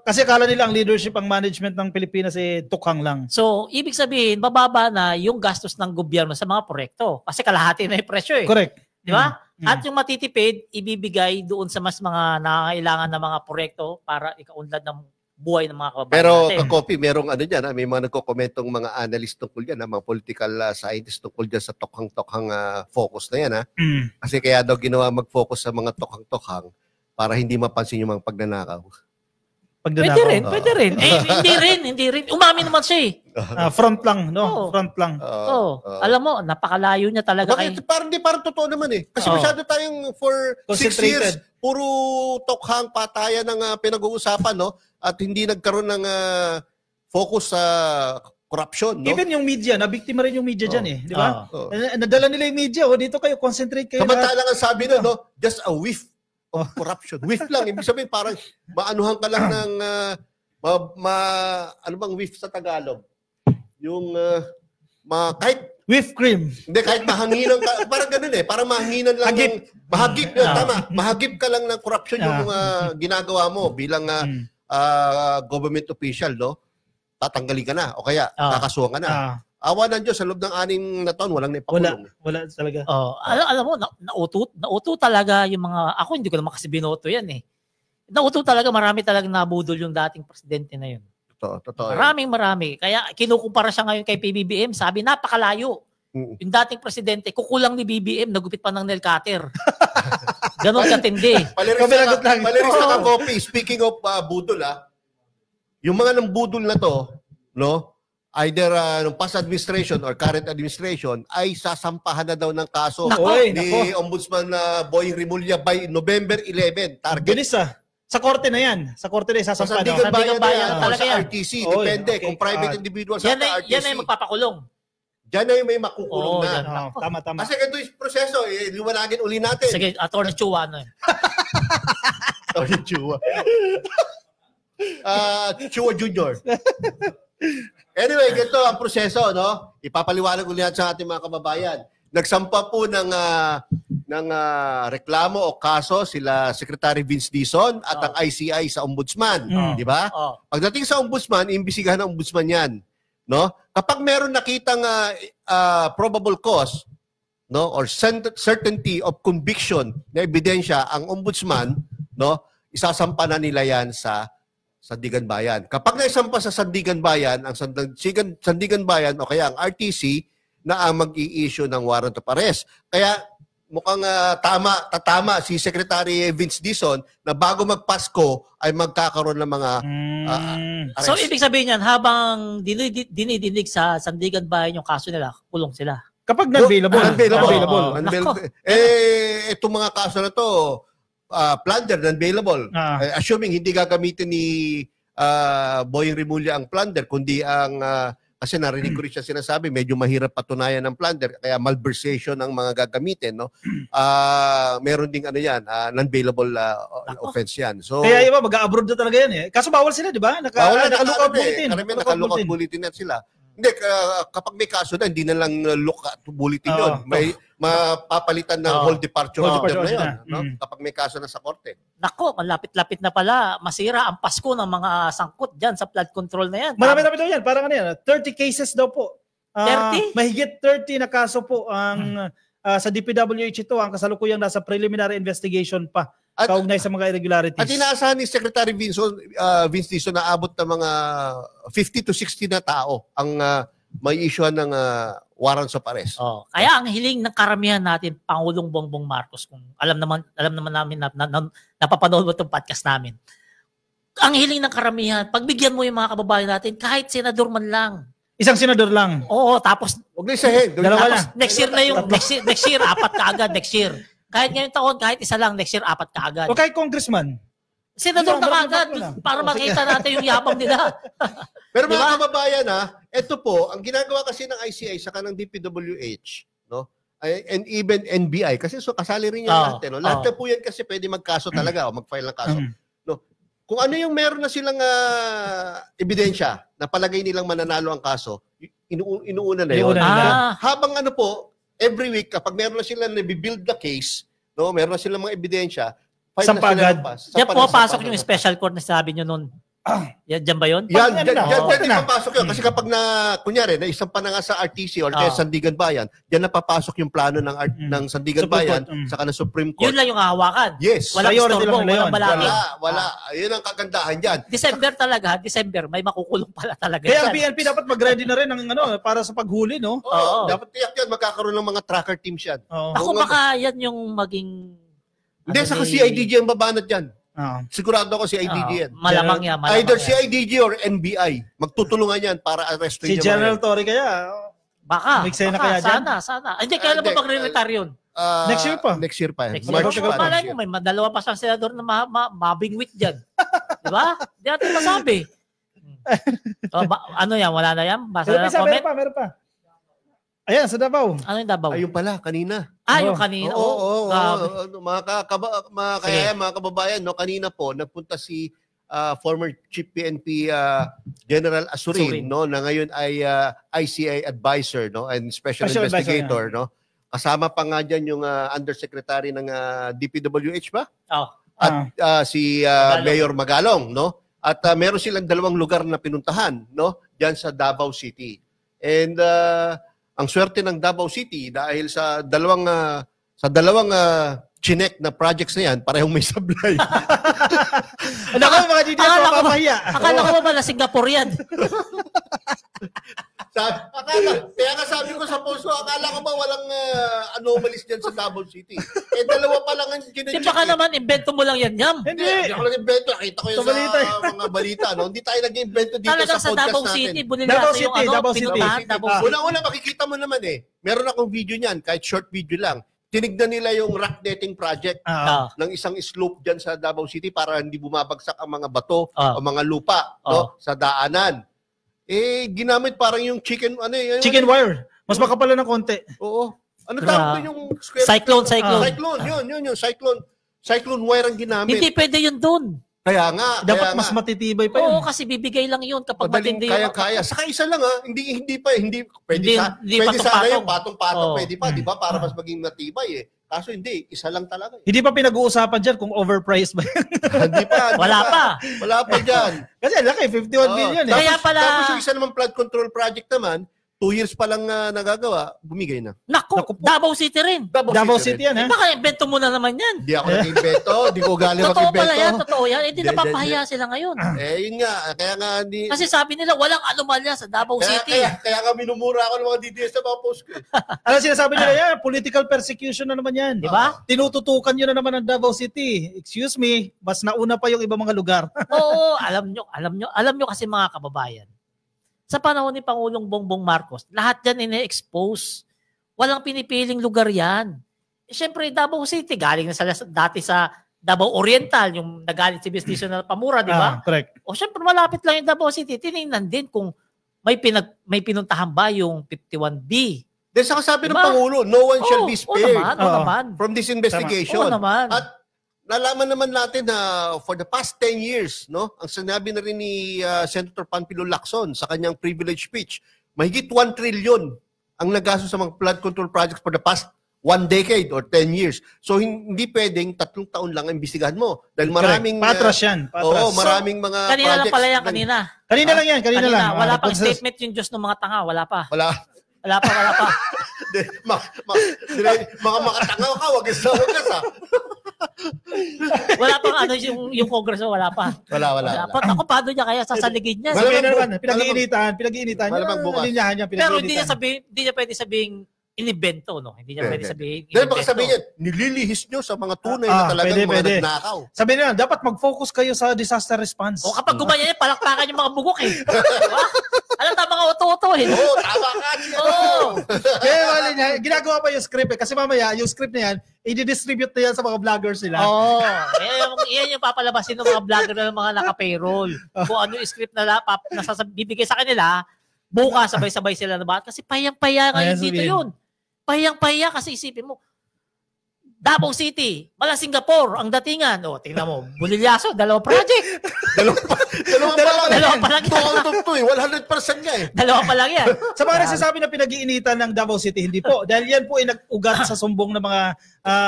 Kasi akala nila ang leadership, ang management ng Pilipinas tukhang lang. So, ibig sabihin, bababa na yung gastos ng gobyerno sa mga proyekto. Kasi kalahati na yung presyo eh. Correct. Di ba? At yung matitipid, ibibigay doon sa mas mga nangangailangan na mga proyekto para ikaunlad ng buhay ng mga kababayan Pero, natin. Kakopi, merong dyan, may mga nagkokomentong mga analyst tungkol yan, mga political scientists tungkol dyan sa tokhang-tokhang focus na yan. Kasi kaya daw ginawa mag-focus sa mga tokhang-tokhang para hindi mapansin yung mga pagnanakaw. Pwede rin. Hindi rin. Umami naman siya eh. Front lang, no? Front lang. Alam mo, napakalayo niya talaga. Bakit? Parang totoo naman eh. Kasi masyado tayong for 6 years, puro tokhang patayan ng pinag-uusapan, no? At hindi nagkaroon ng focus sa corruption, no? Even yung media, nabiktima rin yung media dyan eh. Di ba? Nadala nila yung media. Dito kayo, concentrate kayo. Samantalang ang sabi nun, no? Just a whiff of corruption. Whiff lang. Ibig sabihin, parang maanuhan ka lang ng ano bang whiff sa Tagalog? Yung kahit whiff cream. Hindi, kahit mahanginan ka. Parang ganun eh. Parang mahanginan lang. Mahagip. Tama. Mahagip ka lang ng corruption yung ginagawa mo bilang government official, no? Tatanggalin ka na. O kaya, kakasuhan ka na. Awa ng Diyos, sa loob ng 6 na taon, walang naipakulong. Wala talaga. Alam mo, nauto talaga yung mga, ako hindi ko naman kasi binoto yan eh. Nauto talaga, marami talagang nabudol yung dating presidente na yun. Totoo. Marami. Kaya kinukumpara siya ngayon kay PBBM, sabi napakalayo. Yung dating presidente, kukulang ni BBM, nagupit pa ng nail cutter. Ganon katindi. Palirista ka, Kopi. Speaking of budol, yung mga nang budol na to, no? Either nung past administration or current administration ay sasampahan na daw ng kaso ni Ombudsman Boying Rimulya by November 11. Target. Bilis Sa korte na yan. Sa korte na isasampa. Sa Sandigan Bayan talaga sa yan. RTC. Depende. Kung private individual sa RTC. Yan ay magpapakulong. Diyan na yung may makukulong na. Tama. Kasi ganito yung proseso. Liwanagin uli natin. Sige, Atty. Chua na. Atty. Chua. Chua Jr. Anyway, ganito ang proseso, no? Ipapaliwanag ulit sa ating mga kababayan. Nagsampa po ng reklamo o kaso sila Secretary Vince Dizon at ang ICI sa Ombudsman, di ba? Pagdating sa Ombudsman, imbisigahan ng Ombudsman 'yan, no? Kapag meron nakitang probable cause, no, or certainty of conviction na ebidensya ang Ombudsman, no, isasampa na nila 'yan sa Sandigan Bayan. Kapag naisampa sa Sandigan Bayan, ang Sandigan Bayan o kaya ang RTC na ang mag-i-issue ng warrant of arrest. Kaya mukhang tatama si Secretary Vince Dizon na bago magpasko ay magkakaroon ng mga arrest. So, ibig sabihin yan, habang dinidinig sa Sandigan Bayan yung kaso nila, kulong sila. Kapag non-bailable. Itong mga kaso na to, plunder, non-bailable. Assuming hindi gagamitin ni Boying Rimulya ang plunder, kundi ang Kasi narinig ko rin siya sinasabi, medyo mahirap patunayan ng plunder, kaya malversation ang mga gagamitin, no? Meron ding ano yan, non-bailable offense yan. So, Kaya iba, mag-abroad na talaga yan eh. Kaso bawal sila, di ba? bawal na Naka-lookout bulletin. Karamihan naka-lookout bulletin yan sila. Hindi, kapag may kaso na, hindi na lang lookout bulletin yun. May mapapalitan ng whole departure order na yun. No? Kapag may kaso na sa korte. Nako, malapit-lapit na pala. Masira ang Pasko ng mga sangkot dyan sa flood control na yan. Marami-rami daw yan. Parang ano yan, 30 cases daw po. 30? Mahigit 30 na kaso po ang sa DPWH ito. Ang kasalukuyang nasa preliminary investigation pa. Kaugnay sa mga irregularities. At inaasahan ni Secretary Vince Dizon na abot ng mga 50 to 60 na tao ang may issuehan ng warrants of arrest. Kaya ang hiling ng karamihan natin, Pangulong Bongbong Marcos, kung alam naman namin na napapanood mo itong podcast namin. Ang hiling ng karamihan, pagbigyan mo yung mga kababayan natin, kahit senador man lang. Isang senador lang. Oo, tapos Huwag na isahin. Dalawa na. next year na yung next year 4 kaagad next year. Kahit ngayong taon, kahit isa lang, next year 4 kaagad. O kahit congressman. Senador na kaagad para makita natin yung yabang nila. Pero mga kababayan ito po, ang ginagawa kasi ng ICI saka ng DPWH, no? And even NBI, kasi kasali rin yan lahat. No? Lahat na po yan kasi pwede magkaso talaga o mag-file ng kaso. No? Kung ano yung meron na silang ebidensya na palagay nilang mananalo ang kaso, inuuna na yun. Habang ano po, every week, kapag meron na sila na-build the case, no, meron na silang mga ebidensya, Sampagad. Diyan pumapasok yung special court na sabi nyo nun. Diyan ba yun? Yan papasok yun. Kasi kapag kunyari, naisampa na nga sa RTC or kaya Sandigan Bayan, diyan napapasok yung plano ng Sandigan Bayan saka ng Supreme Court. Yun lang yung hahawakan. Yes. Walang istorbo, walang balaki. Wala. Yun ang kagandahan dyan. December, may makukulong pala talaga. Kaya ang PNP dapat mag-ready na rin ng para sa paghuli, no? Dapat tiyak yan, magkakaroon ng mga tracker teams yan. Ako baka yan yung maging... Hindi, saka CIDG ang babanat dyan. Sigurado ako si IDG yan. Malamang yan. Either si IDG or NBI. Magtutulungan yan para arresto si General Torre kaya. Baka. Na kaya sana. Hindi, kaya na ba magre-retire yun? Next year pa. Next year pa. March pa. Malay mo, may dalawa pa siyang senador na mabingwit dyan. Diba? Hindi natin masabi. Ano yan? Wala na yan? Basta na comment? Meron pa. Ayan, sa Davao. Ano yung Davao? Ayun pala, kanina. Yung kanina. Oo. Mga kababayan, no, kanina po, nagpunta si former Chief PNP General Asurin, no, na ngayon ay ICI advisor, no, and special investigator, no. Kasama pa nga dyan yung undersecretary ng DPWH ba? At si Mayor Magalong, no. At meron silang 2 lugar na pinuntahan, no, dyan sa Davao City. And ang swerte ng Davao City dahil sa dalawang chinek na projects na yan, parehong may sablay. Naku, mga GDS, mapapahiya. Akala ko ba na Singapore yan? Kaya nga sabi ko sa post ko, akala ko ba walang anomalies dyan sa Davao City? 2 pa lang ang chinek. Di baka naman, invento mo lang yan, Yam. Hindi ako lang invento. Nakita ko yun sa mga balita. No? Hindi tayo nag-invento dito talagang sa podcast Davao natin. City, Davao City, Davao City. Una-una, makikita mo naman meron akong video niyan, kahit short video lang. Tinignan nila yung rock netting project ng isang slope dyan sa Davao City para hindi bumabagsak ang mga bato o mga lupa no, sa daanan. Ginamit parang yung chicken wire. Mas makapal ng konti. Oo. Ano tawag yung square? Cyclone. Yun. Cyclone wire ang ginamit. Hindi pwede yun dun. Kaya nga. Dapat mas matitibay pa yun. Oo, kasi bibigay lang yun kapag matindi yung... Kaya. Saka isa lang hindi pwede sana yung patong-patong, pwede pa, di ba? Para mas maging matibay Kaso hindi, isa lang talaga. Hindi pa pinag-uusapan dyan kung overpriced ba yan. Hindi pa. Wala pa dyan. Kasi laki, 51 million Kaya pala... Tapos yung isa naman flood control project naman, 2 years pa lang nagagawa, bumigay na. Naku, Davao City rin. Davao City yan, Baka invento mo na naman yan. Hindi ako nag-invento, hindi ko galing mag-invento. Totoo yan. Hindi napapahiya sila ngayon. Yun nga. Kaya nga hindi... Kasi sabi nila, walang anomalya sa Davao City. Kaya nga minumura ako ng mga DDS na mga post ko. Ano sinasabi nila yan? Political persecution na naman yan. Diba? Tinututukan nyo na naman ang Davao City. Excuse me, mas nauna pa yung ibang mga lugar. Oo, alam nyo kasi mga kababayan. Sa panahon ni Pangulong Bongbong Marcos, lahat yan ine-expose. Walang pinipiling lugar yan. Siyempre, Davao City, galing na dati sa Davao Oriental, yung nagaling si Business na Pamura, di ba? Correct. O siyempre, malapit lang yung Davao City. Tinignan din kung may pinuntahan ba yung 51B? Dahil sa kasabi ng Diba? Pangulo, no one shall be spared naman. from this investigation. Oo naman. At nalaman naman natin na for the past 10 years, no, ang sinabi na rin ni Senator Panfilo Lacson sa kanyang privilege speech, mahigit 1 trillion ang nagastos sa mga flood control projects for the past 1 decade or 10 years. So hindi pwedeng 3 taon lang ang imbestigahan mo. Dahil maraming... Patras yan. Patras. Oo, maraming mga Kanina projects. lang pala yan, kanina. Kanina lang yan, kanina lang. Wala pang statement yung Diyos ng mga tanga. Wala pa. Wala pa. Mga makatanga ka, wag sa Wala pang ano yung Kongreso, wala pa. Wala. Ako, paano niya kaya sasaligid niya? Sabihin na naman, pinag-iinitan. Malamang bukas. Pero hindi niya pwede sabihin inimbento, no? Hindi niya pwede sabihin Dahil baka sabihin niya, nililihis nyo sa mga tunay na talagang mga nagnakaw. Sabihin na, dapat mag-focus kayo sa disaster response. O kapag gumanyan, palakpakan yung mga bugok eh. Diba? Alam ta mga uto-uto eh. Oo, tama ka. Kaya mali niya, ginagawa pa yung script eh. Kasi mamaya, yung script na yan, i-distribute na yan sa mga vloggers nila. Oo. Yan yung papalabasin ng mga vlogger na mga naka-payroll. Kung ano yung script na bibigay sa kanila, bukas sabay-sabay sila na bakit. Kasi payang-paya ngayon dito yun. Payang-paya kasi isipin mo, Davao City, mala Singapore, ang datingan. O, tingnan mo, Bulilyaso, 2 project. Dalawa pa lang. 100% nga eh. 2 pa lang yan. Sa mga nagsasabi na pinag-iinitan ng Davao City, hindi po. Dahil yan po ay nag-ugat sa sumbong ng mga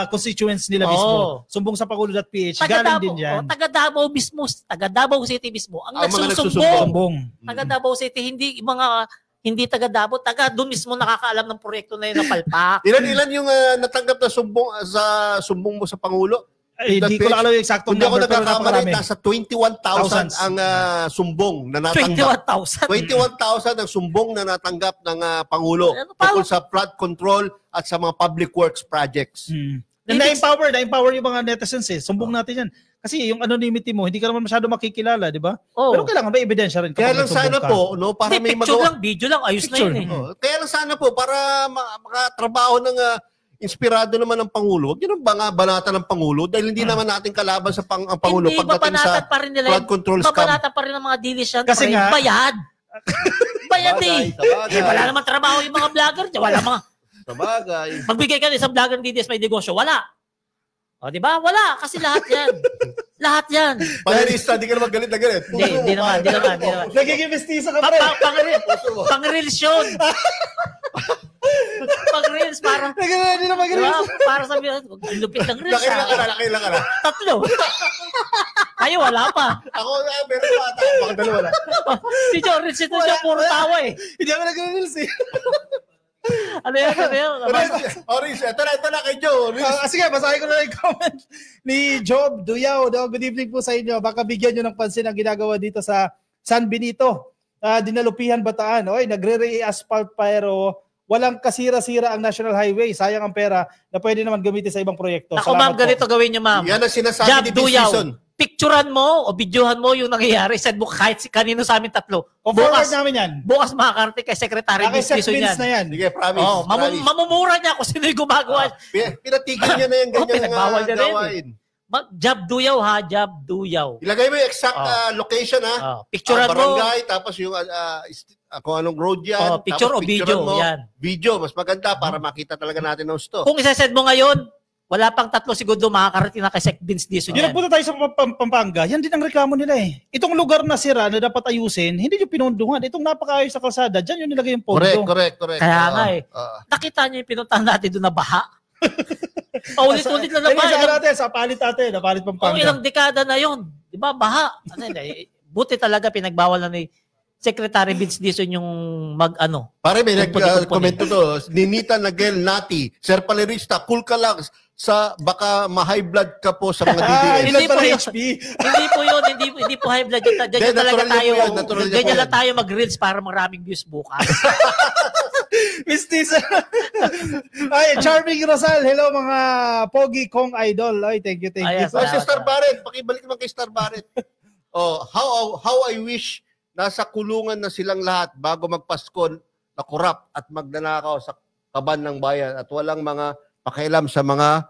constituents nila mismo. Sumbong sa Pagulo.ph. Galing din yan. Taga Davao mismo, taga Davao City mismo. Ang nagsusumbong. Taga Davao City, hindi taga Davao, taga doon mismo nakakaalam ng proyekto na yun na palpak. Ilan yung natanggap na sumbong mo sa Pangulo? Hindi ko lang alam yung exact number. Hindi ako nagkakamali, nasa 21,000 ang sumbong na natanggap. 21,000 ang sumbong na natanggap ng Pangulo tungkol sa flood control at sa mga public works projects. Na-empower yung mga netizens eh. Sumbong natin yan. Kasi yung anonymity mo, hindi ka naman masyado makikilala, di ba? Pero kailangan may ebidensya rin. Kaya lang sana po, no, para may magawa. Video lang, ayos na yun eh. Kaya lang sana po, para makatrabaho ng inspirado naman ng Pangulo, huwag yun ang banata ng Pangulo dahil hindi naman natin kalaban sa ang Pangulo pagdating sa flood control scam. Babanatan pa rin ng mga diligent. Kasi nga, bayad. Bayad eh. Wala naman trabaho yung mga vlogger. Wala mga. Sabagay. Magbigay ka isang vlogger ng DDS may negosyo. Wala. O, di ba? Wala. Kasi lahat yan. Lahat yan. Pangarista, di ka naman galit na galit. Hindi naman. Nagiging mestizo ka pa. Pang-reels yun. Pang-reels, parang... Hindi naman reels. Para sabi, lupit ng reels. Nakailan ka na. 3. Kayo, wala pa. Ako, meron pa. Baka 2. Si John, reels ito siya, puro tawa eh. Hindi ako nag-reels eh. Ano yan? Oris, ito na kay Joe. Sige, basahin ko na yung comment ni Job Duyaw. Good evening po sa inyo. Baka bigyan nyo ng pansin ang ginagawa dito sa San Benito. Dinalupihan Bataan. Oy, nagre-re-asphalt pero walang kasira-sira ang National Highway. Sayang ang pera na pwede naman gamitin sa ibang proyekto. Ako ma'am, ganito gawin nyo ma'am. Yan ang sinasabi ni Bison. Picturean mo o videohan mo yung nangyayari. Send mo kahit kanino sa amin 3. Forward namin yan. Bukas makakarte kay Secretary Bison yan. Sige, promise. Mamumura niya kung sino yung gumagawa. Pinatigil niya na yung ganyang gawain. Job Duyaw ha, Job Duyaw. Ilagay mo yung exact location ha. Picturean mo. Barangay, tapos yung kung anong road yan. Picture o video. Yan. Video, mas maganda para makita talaga natin ang gusto. Kung isasend mo ngayon, wala pang 3 segundo makakarating na kay Sec Vince Dizon yan. Punta tayo sa Pampanga, yan din ang reklamo nila eh. Itong lugar na sira na dapat ayusin, hindi nyo pinundungan. Itong napakaayos sa kalsada, dyan yung nilagay yung pondo. Correct. Kaya nga eh. Nakita nyo yung pinuntahan natin doon na baha. Paulit-ulit na baha. Sa palit Pampanga. Ilang dekada na yun. Diba, baha. Buti talaga pinagbawal na ni Secretary Vince Dizon yung mag-ano. Pare, may nag-comment to. Ninita Nagel Nati, Sir Palerista, cool ka lang sa baka ma-high blood ka po sa mga DDS. Hindi po yun. Hindi po high blood. Ganyan talaga tayo. Ganyan lang tayo mag-reels para maraming views bukas. Mestiza. Ay, Charming Rosal. Hello mga Pogi Kong Idol. Ay, thank you. Si Star Barrett. Pakibalik naman kay Star Barrett. How I wish nasa kulungan na silang lahat bago magpasko na korap at magnanakaw sa kaban ng bayan at walang mga pakialam sa mga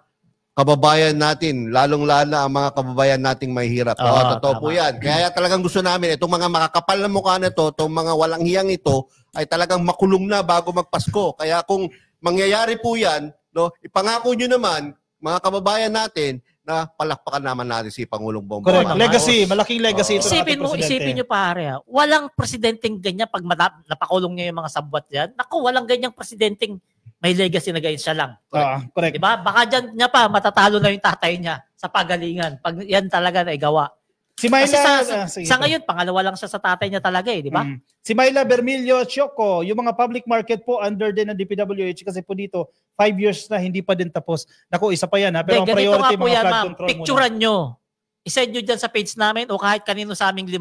kababayan natin, lalong-lalo ang mga kababayan nating mahihirap. Totoo po yan. Kaya talagang gusto namin, itong mga makakapal na mukha na ito, itong mga walang hiyang ito, ay talagang makulong na bago magpasko. Kaya kung mangyayari po yan, no, ipangako nyo naman, mga kababayan natin, na palakpakan naman natin si Pangulong Bongbong. Correct. Legacy, malaking legacy ito. Isipin nyo pare, walang presidenteng ganyan pag napakulong niya yung mga sabwat yan. Naku, walang ganyang presidenteng may legacy na ganyan siya lang. Correct. Diba? Baka dyan niya pa, matatalo na yung tatay niya sa pagalingan. Pag yan talaga na igawa. Si Myla, kasi sa ngayon, pangalawa lang siya sa tatay niya talaga di ba? Si Myla Bermilio Choco, yung mga public market po under din ng DPWH kasi po dito, 5 years na hindi pa din tapos. Naku, isa pa yan pero ang priority mga flood control picturean nyo. I-send nyo dyan sa page namin o kahit kanino sa aming 5.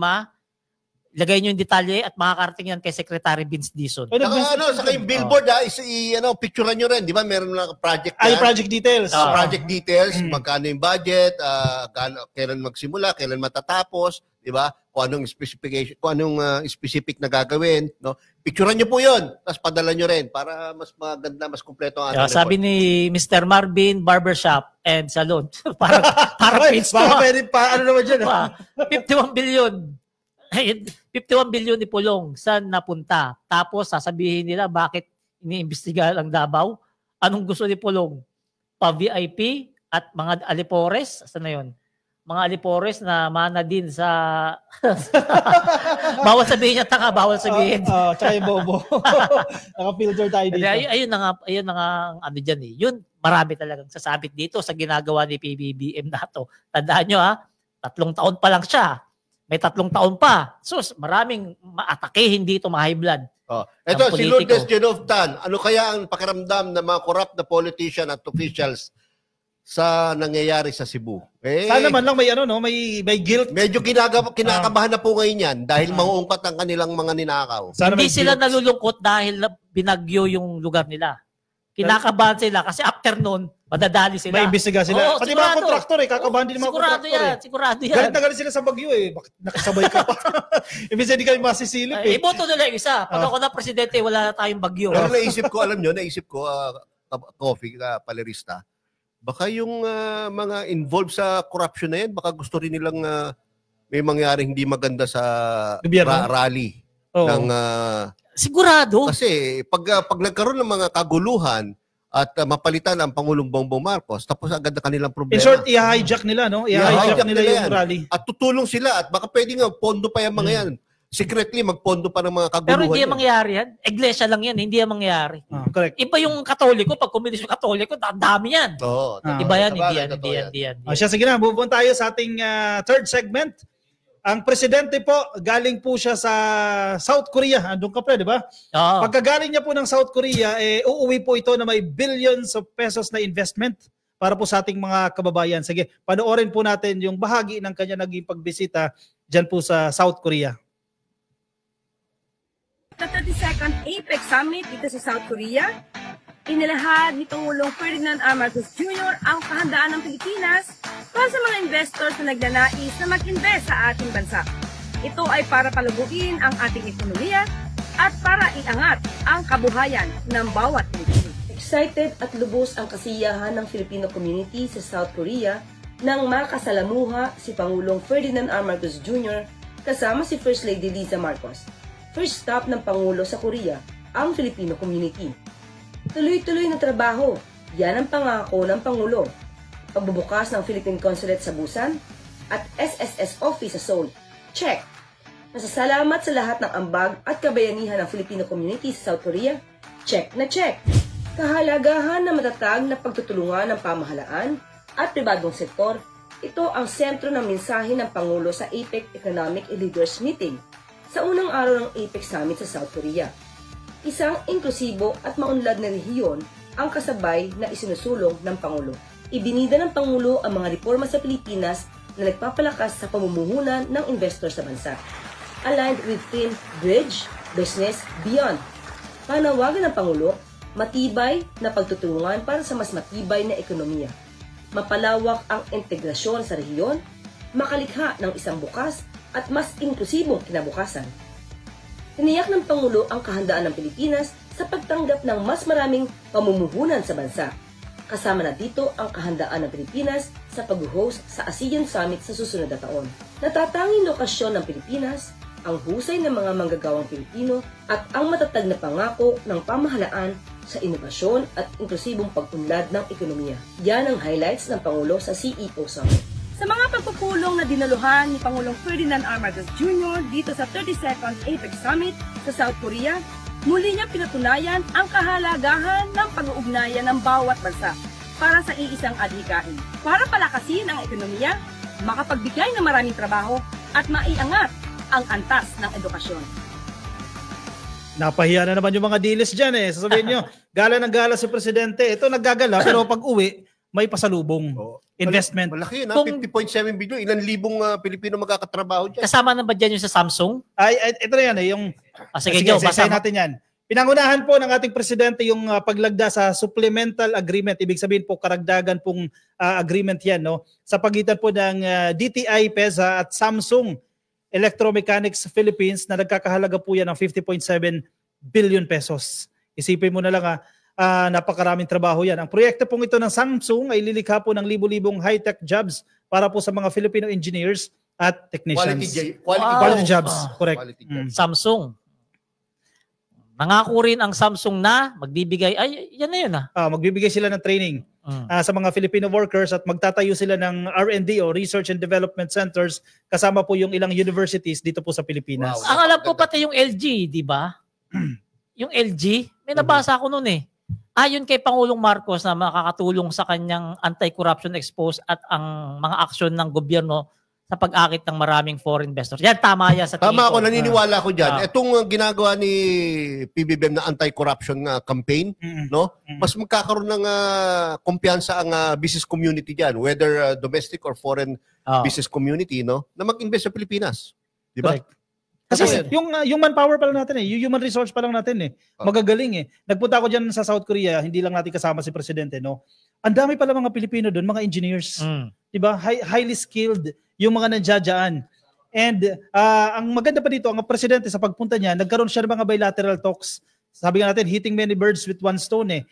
Lagay nyo yung detalye at makakarating yan kay Secretary Vince Dizon. Saka yung billboard, picturean nyo rin. Di ba? Meron lang project yan. Project details. Project details, magkano yung budget, kailan magsimula, kailan matatapos, di ba? Kung anong specification, kung anong specific na gagawin. No? Picturean nyo po yun. Tapos padala nyo rin para mas maganda, mas kumpleto ang ating report. Sabi ni Mr. Marvin, Barbershop and Salon. para page ko. Ano naman dyan? 51 billion. 51 billion ni Pulong, saan napunta? Tapos sasabihin nila bakit iniimbestigahan ang Davao? Anong gusto ni Pulong? Pa-VIP at mga alipores? Saan na yun? Mga alipores na mana din sa... bawal sabihin niya tanga, bawal sabihin. Tsaka yung bobo. Naka-filter tayo dito. Ayun na nga ano dyan eh. Yun, marami talagang sasabit dito sa ginagawa ni PBBM na to. Tandaan nyo 3 taon pa lang siya. May 3 taon pa. Sus, maraming maatakehin dito, high blood. Ito, si Lourdes Genovtan, ano kaya ang pakiramdam ng mga corrupt na politician at officials sa nangyayari sa Cebu? Sana man lang may guilt. Medyo kinakabahan na po ngayon yan dahil mauungkat ang kanilang mga ninakaw. Hindi sila nalulungkot dahil binagyo yung lugar nila. Kinakabahan sila kasi after noon, madadali sila. May imbestiga sila. Pati mga kontraktor kakabahan din mga kontraktor. Sigurado yan. Galit na galit sila sa bagyo Bakit nakasabay ka pa? Imbes hindi kami masisilip Iboto nila yung isa. Pag ako na presidente, wala na tayong bagyo. Pero naisip ko, Coffee, palerista, baka yung mga involved sa corruption na yan, baka gusto rin nilang may mangyaring hindi maganda sa rally ng... Sigurado. Kasi pag nagkaroon ng mga kaguluhan at mapalitan ang Pangulong Bongbong Marcos, tapos agad na kanilang problema. In short, i-hijack nila, no? I-hijack nila yung rally. At tutulong sila at baka pwede nga pondo pa yung mga yan. Secretly, magpondo pa ng mga kaguluhan. Pero hindi yan mangyari yan. Iglesia lang yan, hindi yan mangyari. Correct. Iba yung Katoliko, pag kumilis yung Katoliko, dami yan. Iba yan, hindi yan. Sige na, move on tayo sa ating third segment. Ang presidente po, galing po siya sa South Korea. Andun ka pa, di ba? Pagkagaling niya po ng South Korea, uuwi po ito na may billions of pesos na investment para po sa ating mga kababayan. Sige, panoorin po natin yung bahagi ng kanya naging pagbisita dyan po sa South Korea. Sa 32nd APEC Summit dito sa South Korea, inilahad ni Pangulong Ferdinand R. Marcos Jr. ang kahandaan ng Pilipinas para sa mga investors na nagnanais na mag-invest sa ating bansa. Ito ay para palubuin ang ating ekonomiya at para iangat ang kabuhayan ng bawat Pilipino. Excited at lubos ang kasiyahan ng Filipino community sa South Korea nang makasalamuha si Pangulong Ferdinand R. Marcos Jr. kasama si First Lady Liza Marcos. First stop ng Pangulo sa Korea, ang Filipino community. Tuloy-tuloy na trabaho, yan ang pangako ng Pangulo. Pagbubukas ng Philippine Consulate sa Busan at SSS Office sa Seoul, check. Masasalamat sa lahat ng ambag at kabayanihan ng Filipino community sa South Korea, check na check. Kahalagahan na matatag na pagtutulungan ng pamahalaan at pribadong sektor, ito ang sentro ng mensahe ng Pangulo sa APEC Economic Leaders Meeting sa unang araw ng APEC Summit sa South Korea. Isang inklusibo at maunlad na rehiyon ang kasabay na isinusulong ng Pangulo. Ibinida ng Pangulo ang mga reforma sa Pilipinas na nagpapalakas sa pamumuhunan ng investor sa bansa. Aligned with Team Bridge, Business, Beyond. Panawagan ng Pangulo, matibay na pagtutulungan para sa mas matibay na ekonomiya. Mapalawak ang integrasyon sa rehiyon, makalikha ng isang bukas at mas inklusibong kinabukasan. Tiniyak ng Pangulo ang kahandaan ng Pilipinas sa pagtanggap ng mas maraming pamumuhunan sa bansa. Kasama na dito ang kahandaan ng Pilipinas sa pag-host sa ASEAN Summit sa susunod na taon. Natatanging lokasyon ng Pilipinas, ang husay ng mga manggagawang Pilipino at ang matatag na pangako ng pamahalaan sa inobasyon at inklusibong pag-unlad ng ekonomiya. Yan ang highlights ng Pangulo sa CEO Summit. Sa mga pagpupulong na dinaluhan ni Pangulong Ferdinand R. Marcos Jr. dito sa 32nd APEC Summit sa South Korea, muli niyang pinatunayan ang kahalagahan ng pag-uugnayan ng bawat bansa para sa iisang adhikain. Para palakasin ang ekonomiya, makapagbigay ng maraming trabaho at maiangat ang antas ng edukasyon. Napahiya na naman yung mga dilis dyan eh. Sasabihin nyo, gala ng gala si Presidente. Ito naggagala pero pag uwi, may pasalubong. Investment. Malaki na, 50.7 billion. Ilan libong Pilipino magkakatrabaho dyan. Kasama na ba dyan yung sa Samsung? Ito na yan eh. Yung, sige, Joe, basahin natin yan. Pinangunahan po ng ating Presidente yung paglagda sa supplemental agreement. Ibig sabihin po, karagdagan pong agreement yan. No? Sa pagitan po ng DTI, PEZA at Samsung Electromechanics Philippines na nagkakahalaga po yan ng 50.7 billion pesos. Isipin mo na lang napakaraming trabaho yan. Ang proyekto pong ito ng Samsung ay lilikha po ng libu-libong high-tech jobs para po sa mga Filipino engineers at technicians. Quality jobs. Correct. Quality jobs. Samsung. Nangako rin ang Samsung na magbibigay, yan na yun magbibigay sila ng training sa mga Filipino workers at magtatayo sila ng R&D o Research and Development Centers kasama po yung ilang universities dito po sa Pilipinas. Wow. Ang alam ko pati yung LG, di ba? Yung LG, may nabasa ako noon eh. Ayon kay Pangulong Marcos na makakatulong sa kanyang anti-corruption expose at ang mga aksyon ng gobyerno sa pag-akit ng maraming foreign investors. Yan, tama yan sa tingin ko. Tama ako, naniniwala ko dyan. Itong ginagawa ni PBBM na anti-corruption campaign, no? Mas magkakaroon ng kumpiyansa ang business community dyan, whether domestic or foreign business community, no? Na mag-invest sa Pilipinas. Di ba? Kasi yung manpower pa lang natin yung human resource pa lang natin magagaling Nagpunta ako diyan sa South Korea, hindi lang natin kasama si Presidente, no. Ang dami pala mga Pilipino doon, mga engineers. 'Di ba? Highly skilled yung mga nandiyan. And ang maganda pa dito, ang Presidente sa pagpunta niya, nagkaroon siya ng mga bilateral talks. Sabi nga natin, hitting many birds with one stone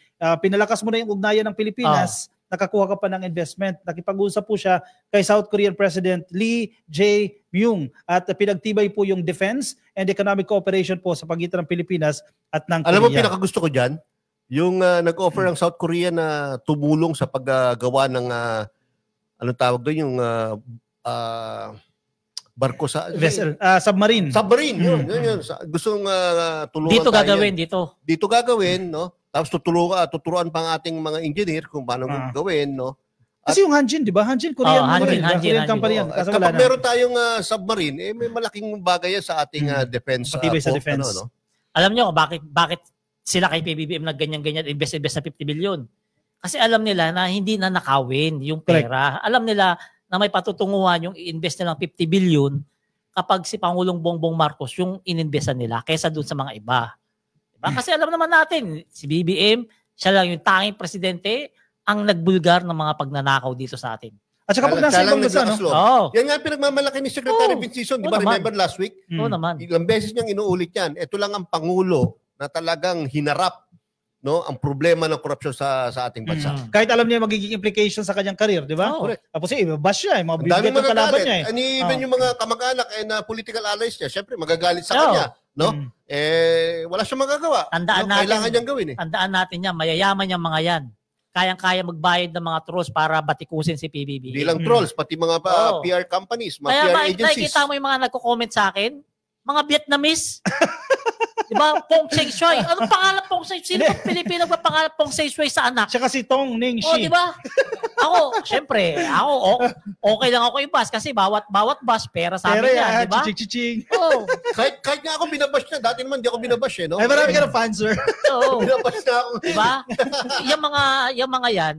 pinalakas mo na yung ugnayan ng Pilipinas, nakakuha ka pa ng investment. Nakipag-usap po siya kay South Korean President Lee Jae-myung at pinagtibay po yung defense and economic cooperation po sa pagitan ng Pilipinas at ng Korea. Alam mo, pinakagusto ko dyan, yung nag-offer ng South Korea na tumulong sa paggawa ng, anong tawag doon, yung barko sa... vessel, submarine. Submarine, yun. Gustong tulungan dito tayo. Dito gagawin, no? Tapos tuturuan pa ang ating mga engineer kung paano gawin, no? Kasi yung Hanjin, di ba? Hanjin, Korean company yan. Kapag meron tayong submarine, may malaking bagay yan sa ating defense. Sa defense. No? Alam nyo bakit sila kay PBBM na ganyan-ganyan invest na 50 billion? Kasi alam nila na hindi na nakawin yung pera. Correct. Alam nila na may patutunguhan yung i-invest nilang 50 billion kapag si Pangulong Bongbong Marcos yung ininvestan nila kaysa dun sa mga iba. Kasi alam naman natin, si BBM, siya lang yung tanging presidente ang nagbulgar ng mga pagnanakaw dito sa atin. At saka pag nasa ibang bansa, no? Yan nga pinagmamalaki ni Secretary Vincison. Di ba remember last week? Oo naman. Ilang beses niyang inuulit yan. Ito lang ang Pangulo na talagang hinarap, no, ang problema ng korupsyon sa ating bansa. Kahit alam niya magiging implications sa kanyang career, di ba? Tapos bash siya, mga bibigat ng kalaban niya. Even yung mga kamag-anak na political allies niya, syempre magagalit sa kanya. No? Wala siyang magagawa. Tandaan natin, kailangan niyang gawin Tandaan natin yan, mayayaman yung mga yan. Kayang-kaya magbayad ng mga trolls para batikusin si PBB. Hindi lang trolls, pati mga PR companies, mga PR agencies. Kaya nakikita mo yung mga nagko-comment sa akin, mga Vietnamese. Diba? Pong Sei Shui. Anong pangalan Pong Sei Shui? Sino ba Pilipino ba pangalan Pong Sei Shui sa anak? Siya kasi Tong Ning Shi. Diba? Ako, syempre, okay lang ako i-bash kasi bawat bash pera sa amin yan, diba? Chiching. Kahit nga ako binabash na. Dati naman di ako binabash no? Ay, marami ka ng fans, sir. Binabash na ako. Diba? yung mga yan,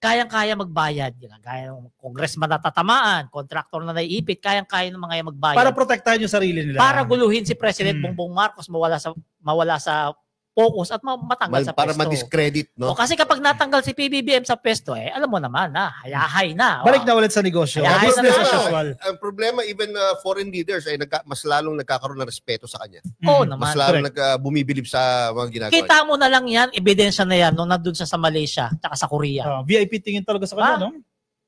kayang-kaya magbayad. Kaya ng congressman na tatamaan, contractor na naiipit, kayang-kaya ng mga yan magbayad. Para protektahan yung sarili nila. Para guluhin si President Bongbong Marcos mawala sa focus at matanggal sa Para pwesto. ma-discredit, no? O, kasi kapag natanggal si PBBM sa pwesto, alam mo naman na, hayahay na. Balik na ulit sa negosyo. Kaya Business na as tayo. usual. Ang problema, even foreign leaders ay mas lalong nagkakaroon ng respeto sa kanya. Oo naman. Mas lalong bumibilib sa mga ginagawa. Kita mo na lang yan, ebidensya na yan nung nandun siya sa Malaysia at sa Korea. VIP tingin talaga sa kanya, no?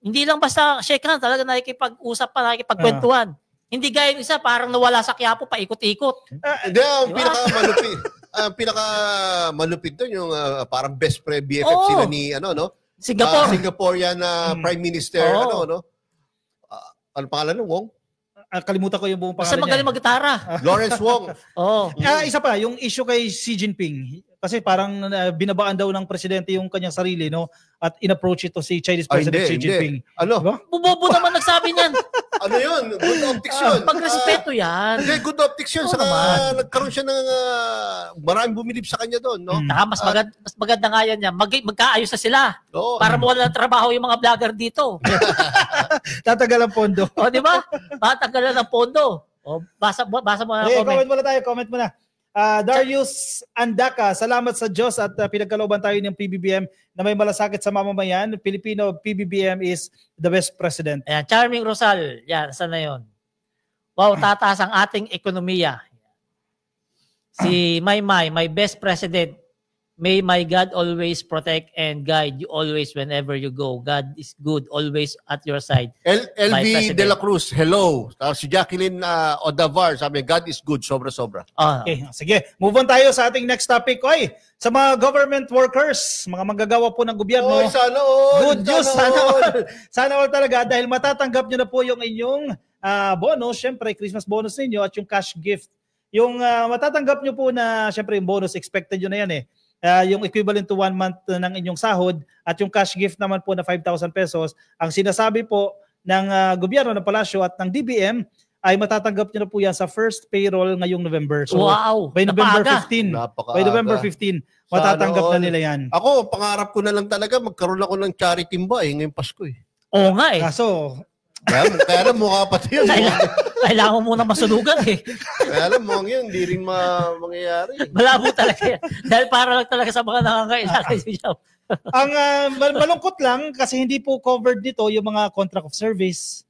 Hindi lang basta shake hand, talaga nakikipag-usap pa, nakikipagkwentuhan. Hindi gaya yung isa, parang nawala sa Quiapo, paikot-ikot. Hindi, ang Diba? pinakamalupit. Ang pinakamalupit doon yung parang best friend BFF Oo. sila ni Singapore. Singaporean Prime Minister Oo. ano pangalan ng Wong? Kalimutan ko yung buong Basta pangalan magaling niya. mag-gitara. Lawrence Wong. Oo. Isa pa, yung issue kay Xi Jinping. Kasi parang binabaan daw ng presidente yung kanyang sarili, no? At in-approach ito si Chinese President Xi Jinping. Ano? Diba? Bubobo naman nagsabi niyan. Ano yun? Good optics yun. Pagrespeto yan. Hindi, good optics yun. Oo Saka naman. nagkaroon siya ng maraming bumilib sa kanya doon, no? Saka mas maganda nga yan yan. Magkaayos na sila. Oo. Para mawala ng trabaho yung mga vlogger dito. Tatagal ang pondo. O, di ba? Matagalan ng pondo. O, basa mo na Okay, comment. comment muna. Darius Andaka, salamat sa Diyos at pinagkalooban tayo ng PBBM na may malasakit sa mamamayan. Filipino PBBM is the best president. Ayan, Charming Rosal. Yan, saan na yun? Wow, tataas ang ating ekonomiya. Si Maymay, my best president. May my God always protect and guide you always whenever you go. God is good, always at your side. LV President. De La Cruz, hello. Tapos si Jacqueline Odavar, sabi, God is good, sobra-sobra. Okay, sige. Move on tayo sa ating next topic. Oy, sa mga government workers, mga manggagawa po ng gobyerno. Oy, sana all. Good news, sana all. Sana all talaga dahil matatanggap nyo na po yung inyong bonus, syempre Christmas bonus ninyo at yung cash gift. Yung matatanggap nyo po na syempre yung bonus, expected nyo na yan eh. Yung equivalent to 1 month ng inyong sahod at yung cash gift naman po na 5,000 pesos. Ang sinasabi po ng gobyerno ng Palasyo at ng DBM ay matatanggap nyo na po yan sa first payroll ngayong November. So Wow, by November napaaga. 15, Napakaaga. by November 15, matatanggap Sana na all. nila yan. Ako, pangarap ko na lang talaga, magkaroon ako ng charity ba ngayong Pasko eh. Oo nga eh. Kaso, Kaya alam mo nga pati yun. Kailangan mo muna masunugan eh. Kaya alam mo yun, hindi rin mangyayari. Malabo talaga yan. Dahil para lang talaga sa mga nangangailangan siya. ang malungkot lang kasi hindi po covered dito yung mga contract of service.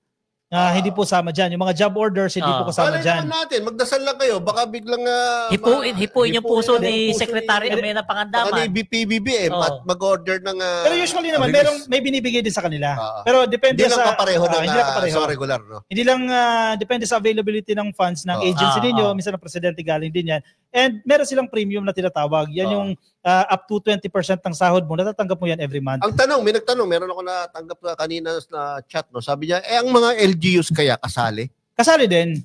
Hindi po sama dyan. Yung mga job orders, hindi po kasama Alay dyan. naman natin, magdasal lang kayo, baka biglang... Hipuin yung puso ni yung puso Secretary Amena Baka Pangandaman. ni PBBM at mag-order ng... Pero usually naman, release. may binibigay din sa kanila. Pero depende Hindi lang sa... kapareho ng hindi lang kapareho. sa regular, no? Hindi lang depende sa availability ng funds ng agency ninyo. Minsan ang presidente galing din yan. And meron silang premium na tinatawag. Yan yung up to 20% ng sahod mo. Natatanggap mo yan every month. Ang tanong, may nagtanong, meron ako natanggap na kanina na chat, no? Sabi niya, ang mga LGUs kaya kasali? Kasali din.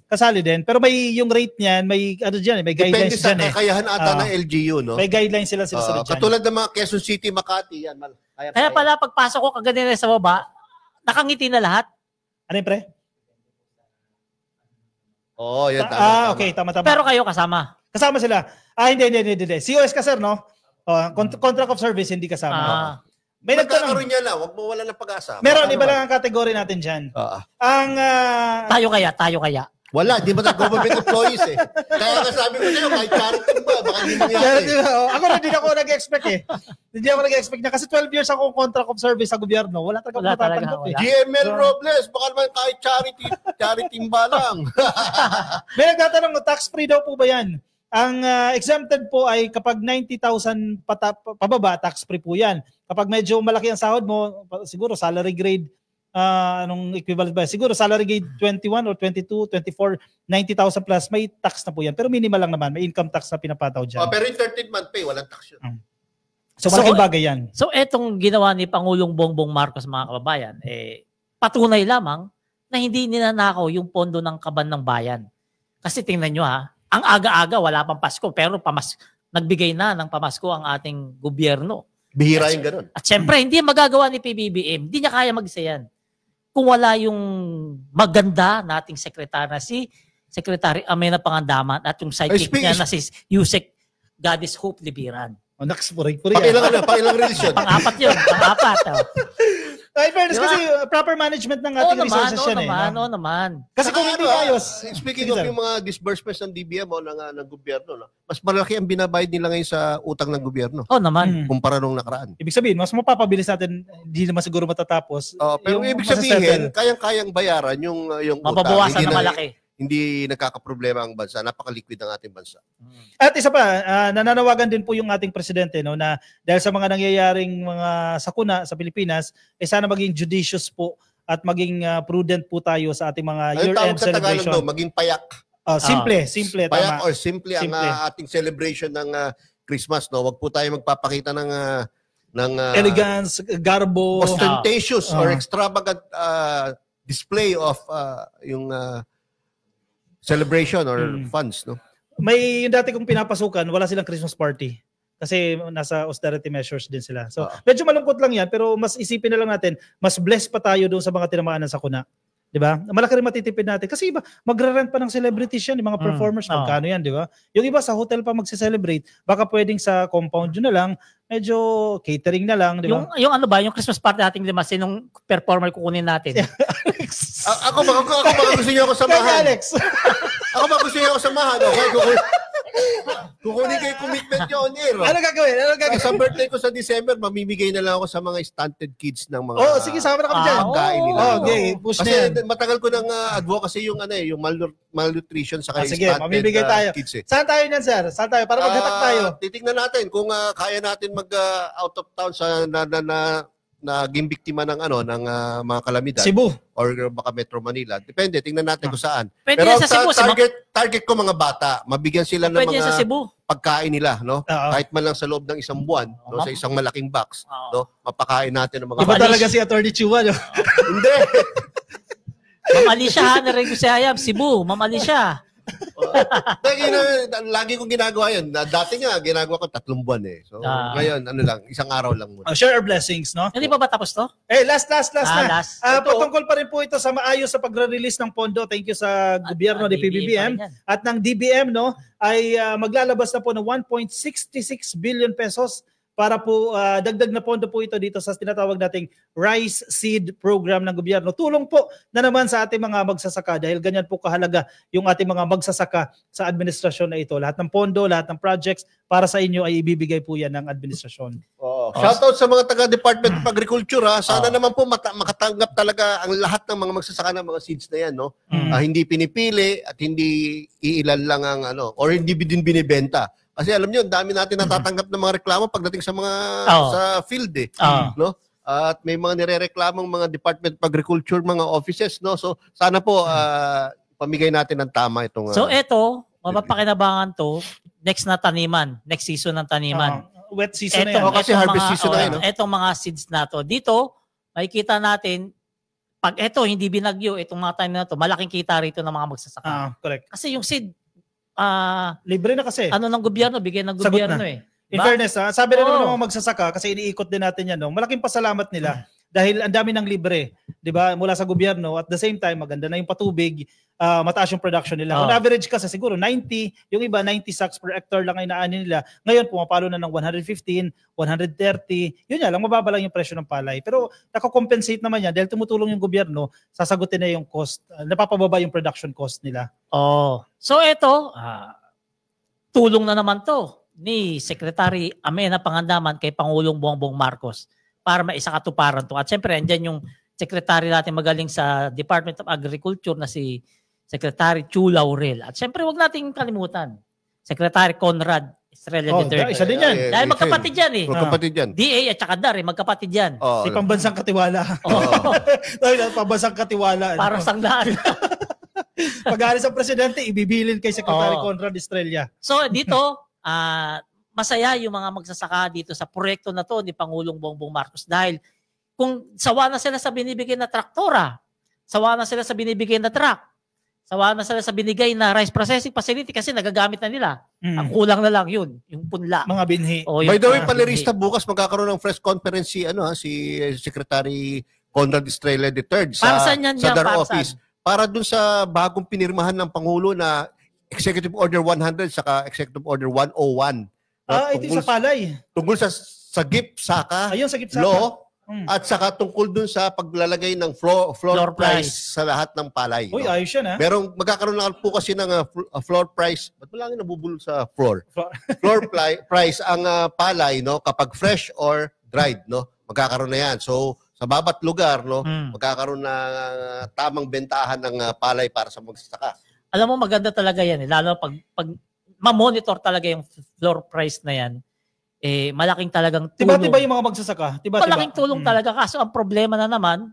Pero may yung rate niyan, may ano diyan, may Depende guidelines sa diyan eh. kakayahan ata ng LGU, no? May guidelines sila sinasunod diyan. Katulad ng mga Quezon City, Makati, yan. Kaya pala pagpasok ko kaganina sa baba, nakangiti na lahat. Ano yun, pre? Oo, yan. Tama. Okay, tama. Pero kayo kasama. Kasama sila. Hindi. COS ka, sir, no? Contract of service, hindi kasama. May nagtanong. Magkakaroon niya lang, huwag mo wala ng pag-asa. Meron, iba lang ang kategory natin dyan. Ang... Tayo kaya. Wala, di ba na government employees eh. Kaya nga sabi ko sa'yo, kahit charity ba, baka hindi mangyari. Ako na din ako nag-expect eh. Hindi ako nag-expect niya. Kasi 12 years ako contract of service sa gobyerno. Wala talaga matatanggap eh. GML Robles, baka naman kahit charity ba lang. May nagtatanong, tax-free daw po ba yan? Ang exempted po ay kapag 90,000 pababa, tax-free po yan. Kapag medyo malaki ang sahod mo, siguro salary grade, anong equivalent ba? Siguro salary grade 21 or 22, 24, 90,000 plus, may tax na po yan. Pero minimal lang naman, may income tax na pinapataw dyan. Pero yung 13th month pay, walang tax yun. So malaking bagay yan. So etong ginawa ni Pangulong Bongbong Marcos, mga kababayan, patunay lamang na hindi ninanakaw yung pondo ng kaban ng bayan. Kasi tingnan nyo ang aga-aga, wala pang Pasko, pero nagbigay na ng pamasko ang ating gobyerno. Bihira yung ganun. At syempre, hindi magagawa ni PBBM. Hindi niya kaya mag-isa yan. Kung wala yung maganda nating sekretary na si Secretary Amena Pangandaman at yung sidekick niya na si Yusek Goddess Hope Libiran. Naks, puri. Pakilang release yun. Pang-apat yun. Pang-apat. In fairness, Diba? kasi proper management ng ating resources yan eh. Oo naman. Kasi kung hindi ayos. Speaking of yung mga disbursements ng DBM o ng gobyerno, no, mas malaki ang binabayad nila ngayon sa utang ng gobyerno Oo naman. kumpara nung nakaraan. Ibig sabihin, mas mapapabilis natin, hindi naman siguro matatapos. Pero ibig sabihin, kayang-kayang bayaran yung utang. Mababawasan na malaki. Hindi nagkakaproblema ang bansa. Napaka-liquid ng ating bansa. At isa pa, nananawagan din po yung ating presidente no, na dahil sa mga nangyayaring mga sakuna sa Pilipinas, sana maging judicious po at maging prudent po tayo sa ating mga year-end celebration. Maging payak. Simple. Payak Tama. or simple ang ating celebration ng Christmas. No? Wag po tayo magpapakita ng elegance, garbo. Ostentatious or extravagant display of yung celebration or funds, no? May yung dati kong pinapasukan, wala silang Christmas party. Kasi nasa austerity measures din sila. So, medyo malungkot lang yan, pero mas isipin na lang natin, mas blessed pa tayo doon sa mga tinamaan ng sakuna. Di ba? Malaki rin matitipid natin. Kasi iba, magra-rent pa ng celebrities yan, yung mga performers, magkano yan, di ba? Yung iba sa hotel pa magse-celebrate, baka pwedeng sa compound yun na lang, medyo catering na lang, di ba? Yung ano ba, yung Christmas party nating lima, sinong performer kukunin natin? Ako ba gusto niyo ako samahan? Alex. Ako ba gusto niyo ako samahan? Okay, kukunin kayo commitment niyo on air. Ano gagawin? Sa birthday ko sa December, mamimigay na lang ako sa mga stunted kids ng mga sige, sama na kami dyan. Pagkain nila. Okay, push Kasi na yan. matagal ko ng advocacy yung yung malnutrition sa Sige, stunted mamimigay tayo. kids. Saan tayo niyan, sir? Saan tayo? Para maghatak tayo. Titingnan natin kung kaya natin mag out of town sa naging biktima ng mga kalamidad. Cebu. Or baka Metro Manila. Depende, tingnan natin kung saan. Pwede Pero yan sa Cebu. target ko mga bata. Mabigyan sila ng Pwede yan sa mga Cebu. pagkain nila, no? Oo. Kahit man lang sa loob ng isang buwan, no? Sa isang malaking box, Oo. no? Mapakain natin ng mga Iba bata. talaga si Attorney Chua, no? Hindi. Ma'am Alicia, narinig ko si Hayab, Cebu. Ma'am Alicia. Lagi kong ginagawa yun. Dati nga, ginagawa ko 3 buwan eh. So, ngayon, isang araw lang muna. Share our blessings, no? Hindi pa ba tapos to? Last na. Last. Patungkol pa rin po ito sa maayos sa pagre-release ng pondo. Thank you sa gobyerno ni PBBM at ng DBM, no? Ay maglalabas na po ng 1.66 billion pesos para po dagdag na pondo po ito dito sa tinatawag nating Rice Seed Program ng gobyerno. Tulong po na naman sa ating mga magsasaka dahil ganyan po kahalaga yung ating mga magsasaka sa administrasyon na ito. Lahat ng pondo, lahat ng projects para sa inyo ay ibibigay po yan ng administrasyon. Shoutout sa mga taga-Department of Agriculture. Sana naman po makatanggap talaga ang lahat ng mga magsasaka ng mga seeds na yan. No? Hindi pinipili at hindi iilan lang ang or hindi din binibenta. Kasi alam niyo, dami natin natatanggap ng mga reklamo pagdating sa mga sa field eh, no? At may mga nirereklamong mga Department of Agriculture, mga offices, no? So sana po pamigay natin ng tama itong So ito, mapapakinabangan to next na taniman, next season ng taniman. Wet season na yan. Kasi harvest season na yan. Itong mga seeds na to. Dito, makikita natin pag ito hindi binagyo, itong mga time na to, malaking kita rito ng mga magsasaka. Correct. Kasi yung seed libre na kasi. Ano ng gobyerno, bigyan ng gobyerno eh. In fairness, sabi na naman ng mga magsasaka, kasi iniikot din natin yan, no? Malaking pasalamat nila dahil ang dami ng libre, di ba, mula sa gobyerno. At the same time, maganda na yung patubig, mataas yung production nila. On average kasi siguro 90, yung iba 90 sacks per hectare lang ay naanin nila. Ngayon, pumapalo na ng 115, 130. Yun yan, lang mababa lang yung presyo ng palay. Pero nakakompensate naman yan dahil tumutulong yung gobyerno, sasagutin na yung cost, napapababa yung production cost nila. So ito, tulong na naman to ni Secretary Amenah Pangandaman kay Pangulong Bongbong Marcos para maisakatuparan to. At syempre, andyan yung secretary natin magaling sa Department of Agriculture na si Secretary Chu Laurel. At syempre, wag nating kalimutan, Secretary Conrad Estrella III. Isa din yan. Dahil magkapatid yan eh. Magkapatid yan. DA at saka DAR, magkapatid yan. Si pambansang katiwala. Pambansang katiwala. Parang sangdaan. Pag-aalis ang presidente, ibibilin kay Secretary Conrad Estrella. So dito, masaya yung mga magsasaka dito sa proyekto na to ni Pangulong Bongbong Marcos dahil kung sawa na sila sa binibigay na traktora, sawa na sila sa binibigay na truck, sawa na sila sa binigay na rice processing facility kasi nagagamit na nila. Ang kulang na lang yun, yung punla. Mga binhi. By the way, Palerista, bukas magkakaroon ng press conference si Secretary Conrad Estrella III sa DAR office. Para dun sa bagong pinirmahan ng Pangulo na Executive Order 100 saka Executive Order 101. Ito sa palay. Tungkol sa GIP-SACA Ayun, sa GIP-SACA. law At saka tungkol dun sa paglalagay ng floor price sa lahat ng palay. Uy, ayos yan, ha? Magkakaroon lang po kasi ng floor price. Ba't mo lang nabubulol sa floor? Floor price ang palay, no? Kapag fresh or dried, no? Magkakaroon na yan. So, sa bawat lugar, no? Magkakaroon na tamang bentahan ng palay para sa magsasaka. Alam mo, maganda talaga yan. Lalo pag ma-monitor talaga yung floor price na yan, malaking talagang tulong. Tiba-tiba yung mga magsasaka. Malaking tulong talaga. Kaso ang problema na naman,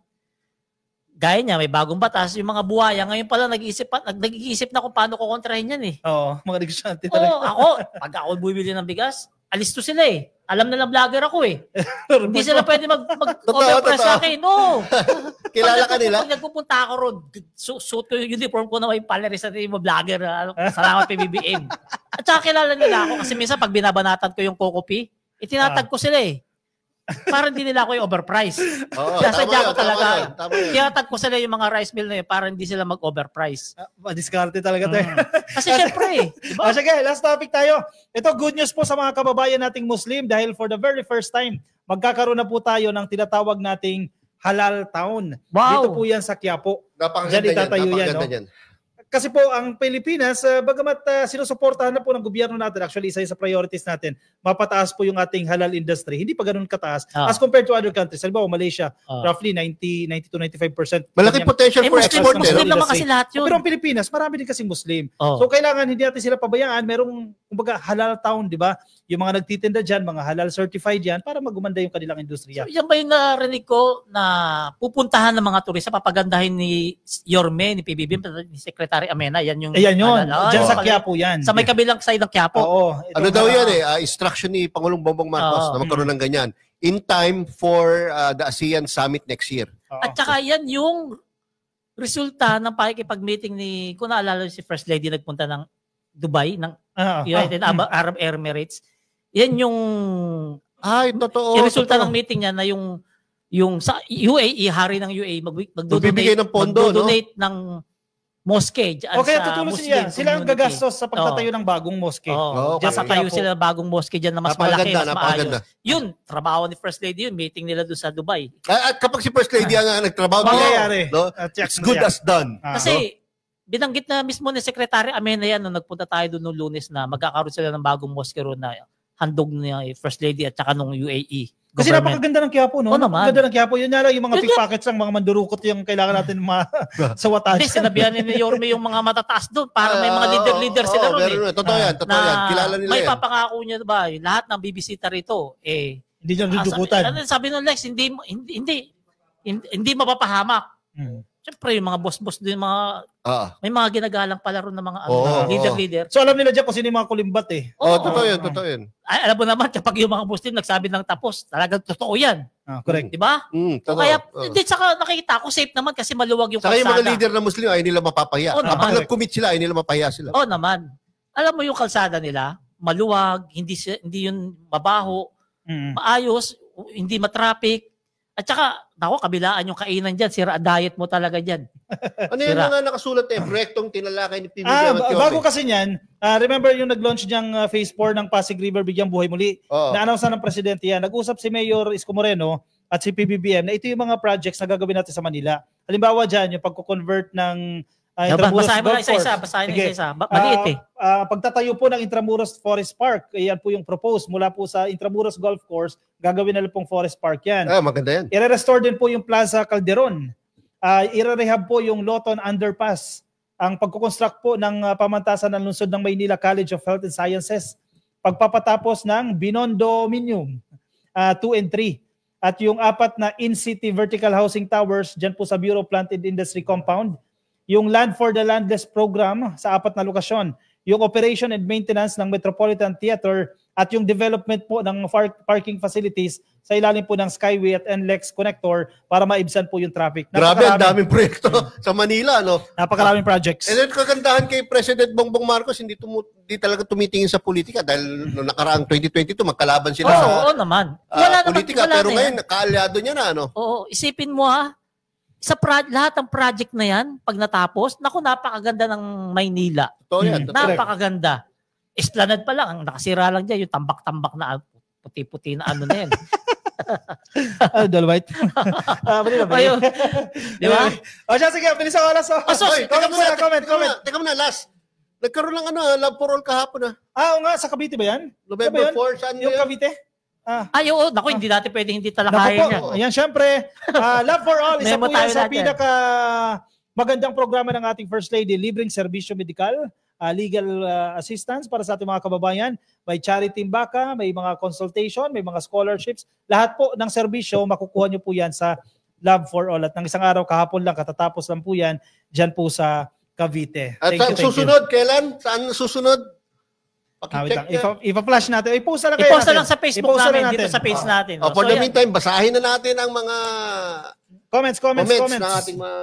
gaya niya, may bagong batas, yung mga buhaya, ngayon pala nag-iisip na kung paano ko kontrahin yan eh. Oo, mga negosyante talaga. Pag ako bumibili ng bigas, alis to sila eh. Alam na lang vlogger ako eh. Hindi sila pwede mag-overpress sa akin. No. Kilala ka nila? Pag nagpupunta ako ron, suit ko yung uniform ko na may palaris at yung vlogger. Salamat PBBM. At saka kilala nila ako kasi minsan pag binabanatan ko yung Cocopi, itinatag ko sila eh. Para hindi nila ako yung overprice. Sasadya ko talaga. Tinatag ko sila yung mga rice mill na yun para hindi sila mag-overprice. Diskarte talaga tayo. Kasi syempre, diba? Sige, last topic tayo. Ito, good news po sa mga kababayan nating Muslim dahil for the very first time, magkakaroon na po tayo ng tinatawag nating Halal Town. Wow. Dito po yan sa Quiapo. Napakaganda yan. Napakaganda yan. Kasi po ang Pilipinas, bagamat sinusuportahan na po ng gobyerno natin, actually isa sa priorities natin, mapataas po yung ating halal industry. Hindi pa ganun kataas as compared to other countries. Halimbawa, Malaysia, roughly 90-95%. Malaking potential for export. Muslim naman kasi lahat yun. Pero ang Pilipinas, marami din kasing Muslim. So kailangan hindi natin sila pabayaan. Merong, kumbaga, halal town, di ba? Yung mga nagtitinda dyan, mga halal certified yan, para magumanda yung kanilang industriya. So, yan ba yung narinig ko na pupuntahan ng mga turista, papagandahin ni Yorme, ni PBBM, ni Secretary Amena, yan yung... Ayan yun. Diyan sa Quiapo yan. Sa may kabilang side ng Quiapo. Oo. Ano daw yan instruction ni Pangulong Bongbong Marcos na magkaroon ng ganyan. In time for the ASEAN Summit next year. At saka yan yung resulta ng pakikipag-meeting ni, kung naalala si First Lady, nagpunta ng Dubai, ng United Arab Emirates. Yan yung... totoo. Yung resulta ng meeting niya na yung sa UAE, hari ng UAE, magbibigay ng pondo, mag-donate ng mosque dyan okay, sa tutulong Muslim sila ang gagastos sa pagtatayo ng bagong mosque. Diyan sa tayo sila bagong mosque dyan na mas malaki, mas maayos. Yun, trabaho ni First Lady yun, meeting nila doon sa Dubai. At kapag si First Lady ang nagtrabaho, it's good as done. Kasi binanggit na mismo ni Secretary Amena yan nung nagpunta tayo doon noong Lunes na magkakaroon sila ng bagong mosque roon na handog ni First Lady at saka nung UAE. Kasi napakaganda ng Quiapo, no? Napakaganda ng Quiapo. Yun nga lang, yung mga pickpockets lang, mga mandurukot yung kailangan natin sawatan. Hindi, sinabihan ni Yorme yung mga matataas doon para may mga leader-leader sila ron. Totoo yan. Kilala nila may yan. papangako niya ba, lahat ng bibisita rito, hindi niya dudukutan. Sabi nung Lex, hindi mapapahamak. Siyempre, yung mga boss-boss din, may mga ginagalang pala ron ng mga leader-leader. So alam nila dyan kung sino yung mga kulimbat eh. Totoo yun. Ay, alam mo naman, kapag yung mga Muslim nagsabi ng tapos, talagang totoo yan. Correct. Diba? Kaya, hindi, saka nakikita ko, safe naman kasi maluwag yung kalsada. Saka yung mga leader na Muslim, ay nila mapapahiya. Kapag nag-commit sila, ay nila mapahiya sila. Naman. Alam mo yung kalsada nila, maluwag, hindi yun mabaho, maayos, hindi matraffic. At saka, kabilaan yung kainan dyan. Sira diet mo talaga dyan. Ano yun nga nakasulat proyektong tinalakay ni PBBM at Yorme? Bago kasi niyan, remember yung nag-launch niyang Phase 4 ng Pasig River Bigyang Buhay Muli? Na-announce na ng presidente yan. Nag-usap si Mayor Isko Moreno at si PBBM na ito yung mga projects na gagawin natin sa Manila. Halimbawa dyan, yung pagko-convert ng basahin mo na isa-isa. Maliit eh. Pagtatayo po ng Intramuros Forest Park, yan po yung proposed mula po sa Intramuros Golf Course, gagawin na lang pong Forest Park yan. Maganda yan. I-restore din po yung Plaza Calderon. I-rehab po yung Loton Underpass. Ang pagkukonstruct po ng pamantasan ng lungsod ng Maynila College of Health and Sciences. Pagpapatapos ng Binondo Minium 2 and 3. At yung 4 na in-city vertical housing towers dyan po sa Bureau of Plant and Industry Compound. Yung Land for the Landless program sa 4 na lokasyon, yung operation and maintenance ng Metropolitan Theater at yung development po ng parking facilities sa ilalim po ng Skyway at NLEX connector para maibsan po yung traffic. Grabe, ang daming proyekto sa Manila, no? Napakaraming projects. And then kagandahan kay President Bongbong Marcos, hindi talaga tumitingin sa politika dahil noong nakaraang 2022, magkalaban sila sa naman. politika. Pero ngayon, kaalyado niya na, no? Isipin mo lahat ng project na yan, pag natapos, napakaganda ng Maynila. Totoo yan. Napakaganda. Esplanade pa lang, ang nakasira lang dyan, yung tambak-tambak na puti-puti na na yan. Dolomite. Manila Bay. Ayun. Di ba? O siya, sige, bilis ang oras. Comment. Teka muna, last. Nagkaroon ng love for all kahapon Oo nga, sa Cavite ba yan? November Ba yan? 4, saan Yung yun? Cavite? Ay, oo. Naku, hindi natin pwedeng hindi Naku talakayin po, yan. ayan, syempre, Love for All, isa Memo po yan tayo sa natin. pinaka magandang programa ng ating First Lady, libreng serbisyo medikal, legal assistance para sa ating mga kababayan, may charity baka, may mga consultation, may mga scholarships, lahat po ng serbisyo, makukuha nyo po yan sa Love for All. At ng isang araw, kahapon lang, katatapos lang po yan, dyan po sa Cavite. At Thank you. susunod, kailan? Saan susunod? Wait lang. Pakicheck I-flash natin. I-post na lang kayo I-post na natin. lang sa Facebook I-post na namin, lang dito sa page natin. For So, the yan. meantime, basahin na natin ang mga Comments. comments ng ating mga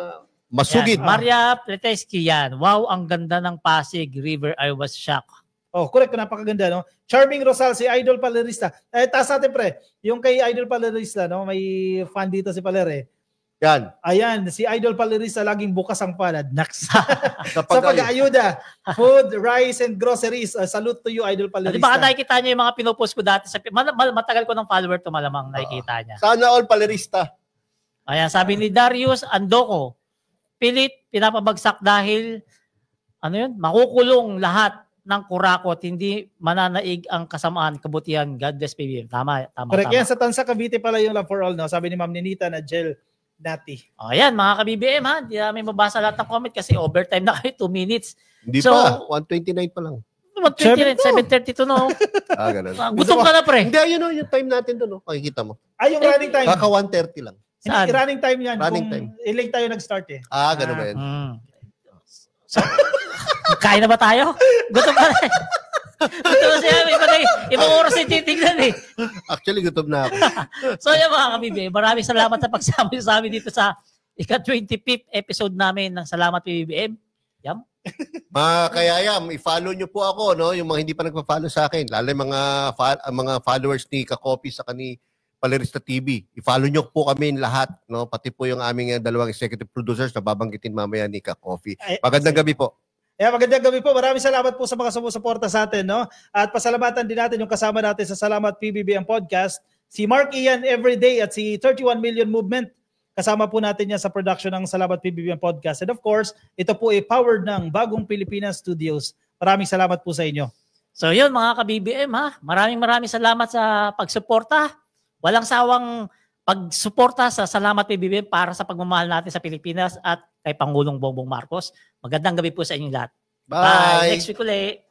masugid. Yan. Maria Pleteski yan. Wow, ang ganda ng Pasig River. I was shocked. Oh, correct. Napakaganda, no? Charming Rosal, si Idol Palerista. Taas natin, pre. Yung kay Idol Palerista, no? May fan dito si Paler, Yan. Ayan, si Idol Palerista laging bukas ang palad. Naks. Sa Sa pag-aayuda. Food, rice, and groceries. Salute to you, Idol Palerista. Di ba nakikita niyo yung mga pinopost ko dati sa matagal ko ng follower to malamang nakikita niya. Sana all palerista. Ayan, sabi ni Darius Andoco, pilit pinapabagsak dahil makukulong lahat ng kurakot, hindi mananaig ang kasamaan, kabutihan. God bless PBM. Tama. Correct. Yan, sa Tansa Cavite pala yung Love for All, no? Sabi ni Ma'am Ninita na gel dati. Ayan, mga ka-BBM ha, hindi namin mabasa lahat ng comment kasi overtime na kayo, 2 minutes. Hindi So, pa. 129 pa lang. 7:32 no. Ganun. Gutom ka na pre. Hindi, yung time natin doon. Makikita mo. Yung running time. Kaka 1:30 lang. Saan? Running time yan. Running kung time. late tayo nag-start Ganun ba yun? So, kain na ba tayo? Gutom ka na eh. Gutom siya. Ibang oras na titignan eh. Actually, gutom na ako. So yan mga kabibig, maraming salamat sa pagsama sa amin dito sa ika-25th episode namin ng Salamat PBBM. Yam. Mga kayayam, i-follow nyo po ako, no? Yung mga hindi pa nagpa-follow sa akin, lalo yung mga followers ni Kakopi sa ni Palerista TV. I-follow nyo po kami lahat, no? Pati po yung aming dalawang executive producers na babanggitin mamaya ni Kakopi. Magandang gabi po. Magandang gabi po. Maraming salamat po sa mga sumusuporta sa atin, no? At pasalamatan din natin yung kasama natin sa Salamat PBBM Podcast, si Mark Ian Everyday at si 31 Million Movement. Kasama po natin yan sa production ng Salamat PBBM Podcast. And of course, ito po ay powered ng Bagong Pilipinas Studios. Maraming salamat po sa inyo. So yun mga ka-BBM ha, maraming salamat sa pagsuporta. Walang sawang pagsuporta sa Salamat PBBM para sa pagmamahal natin sa Pilipinas at kay Pangulong Bongbong Marcos. Magandang gabi po sa inyong lahat. Bye! Next week ulit.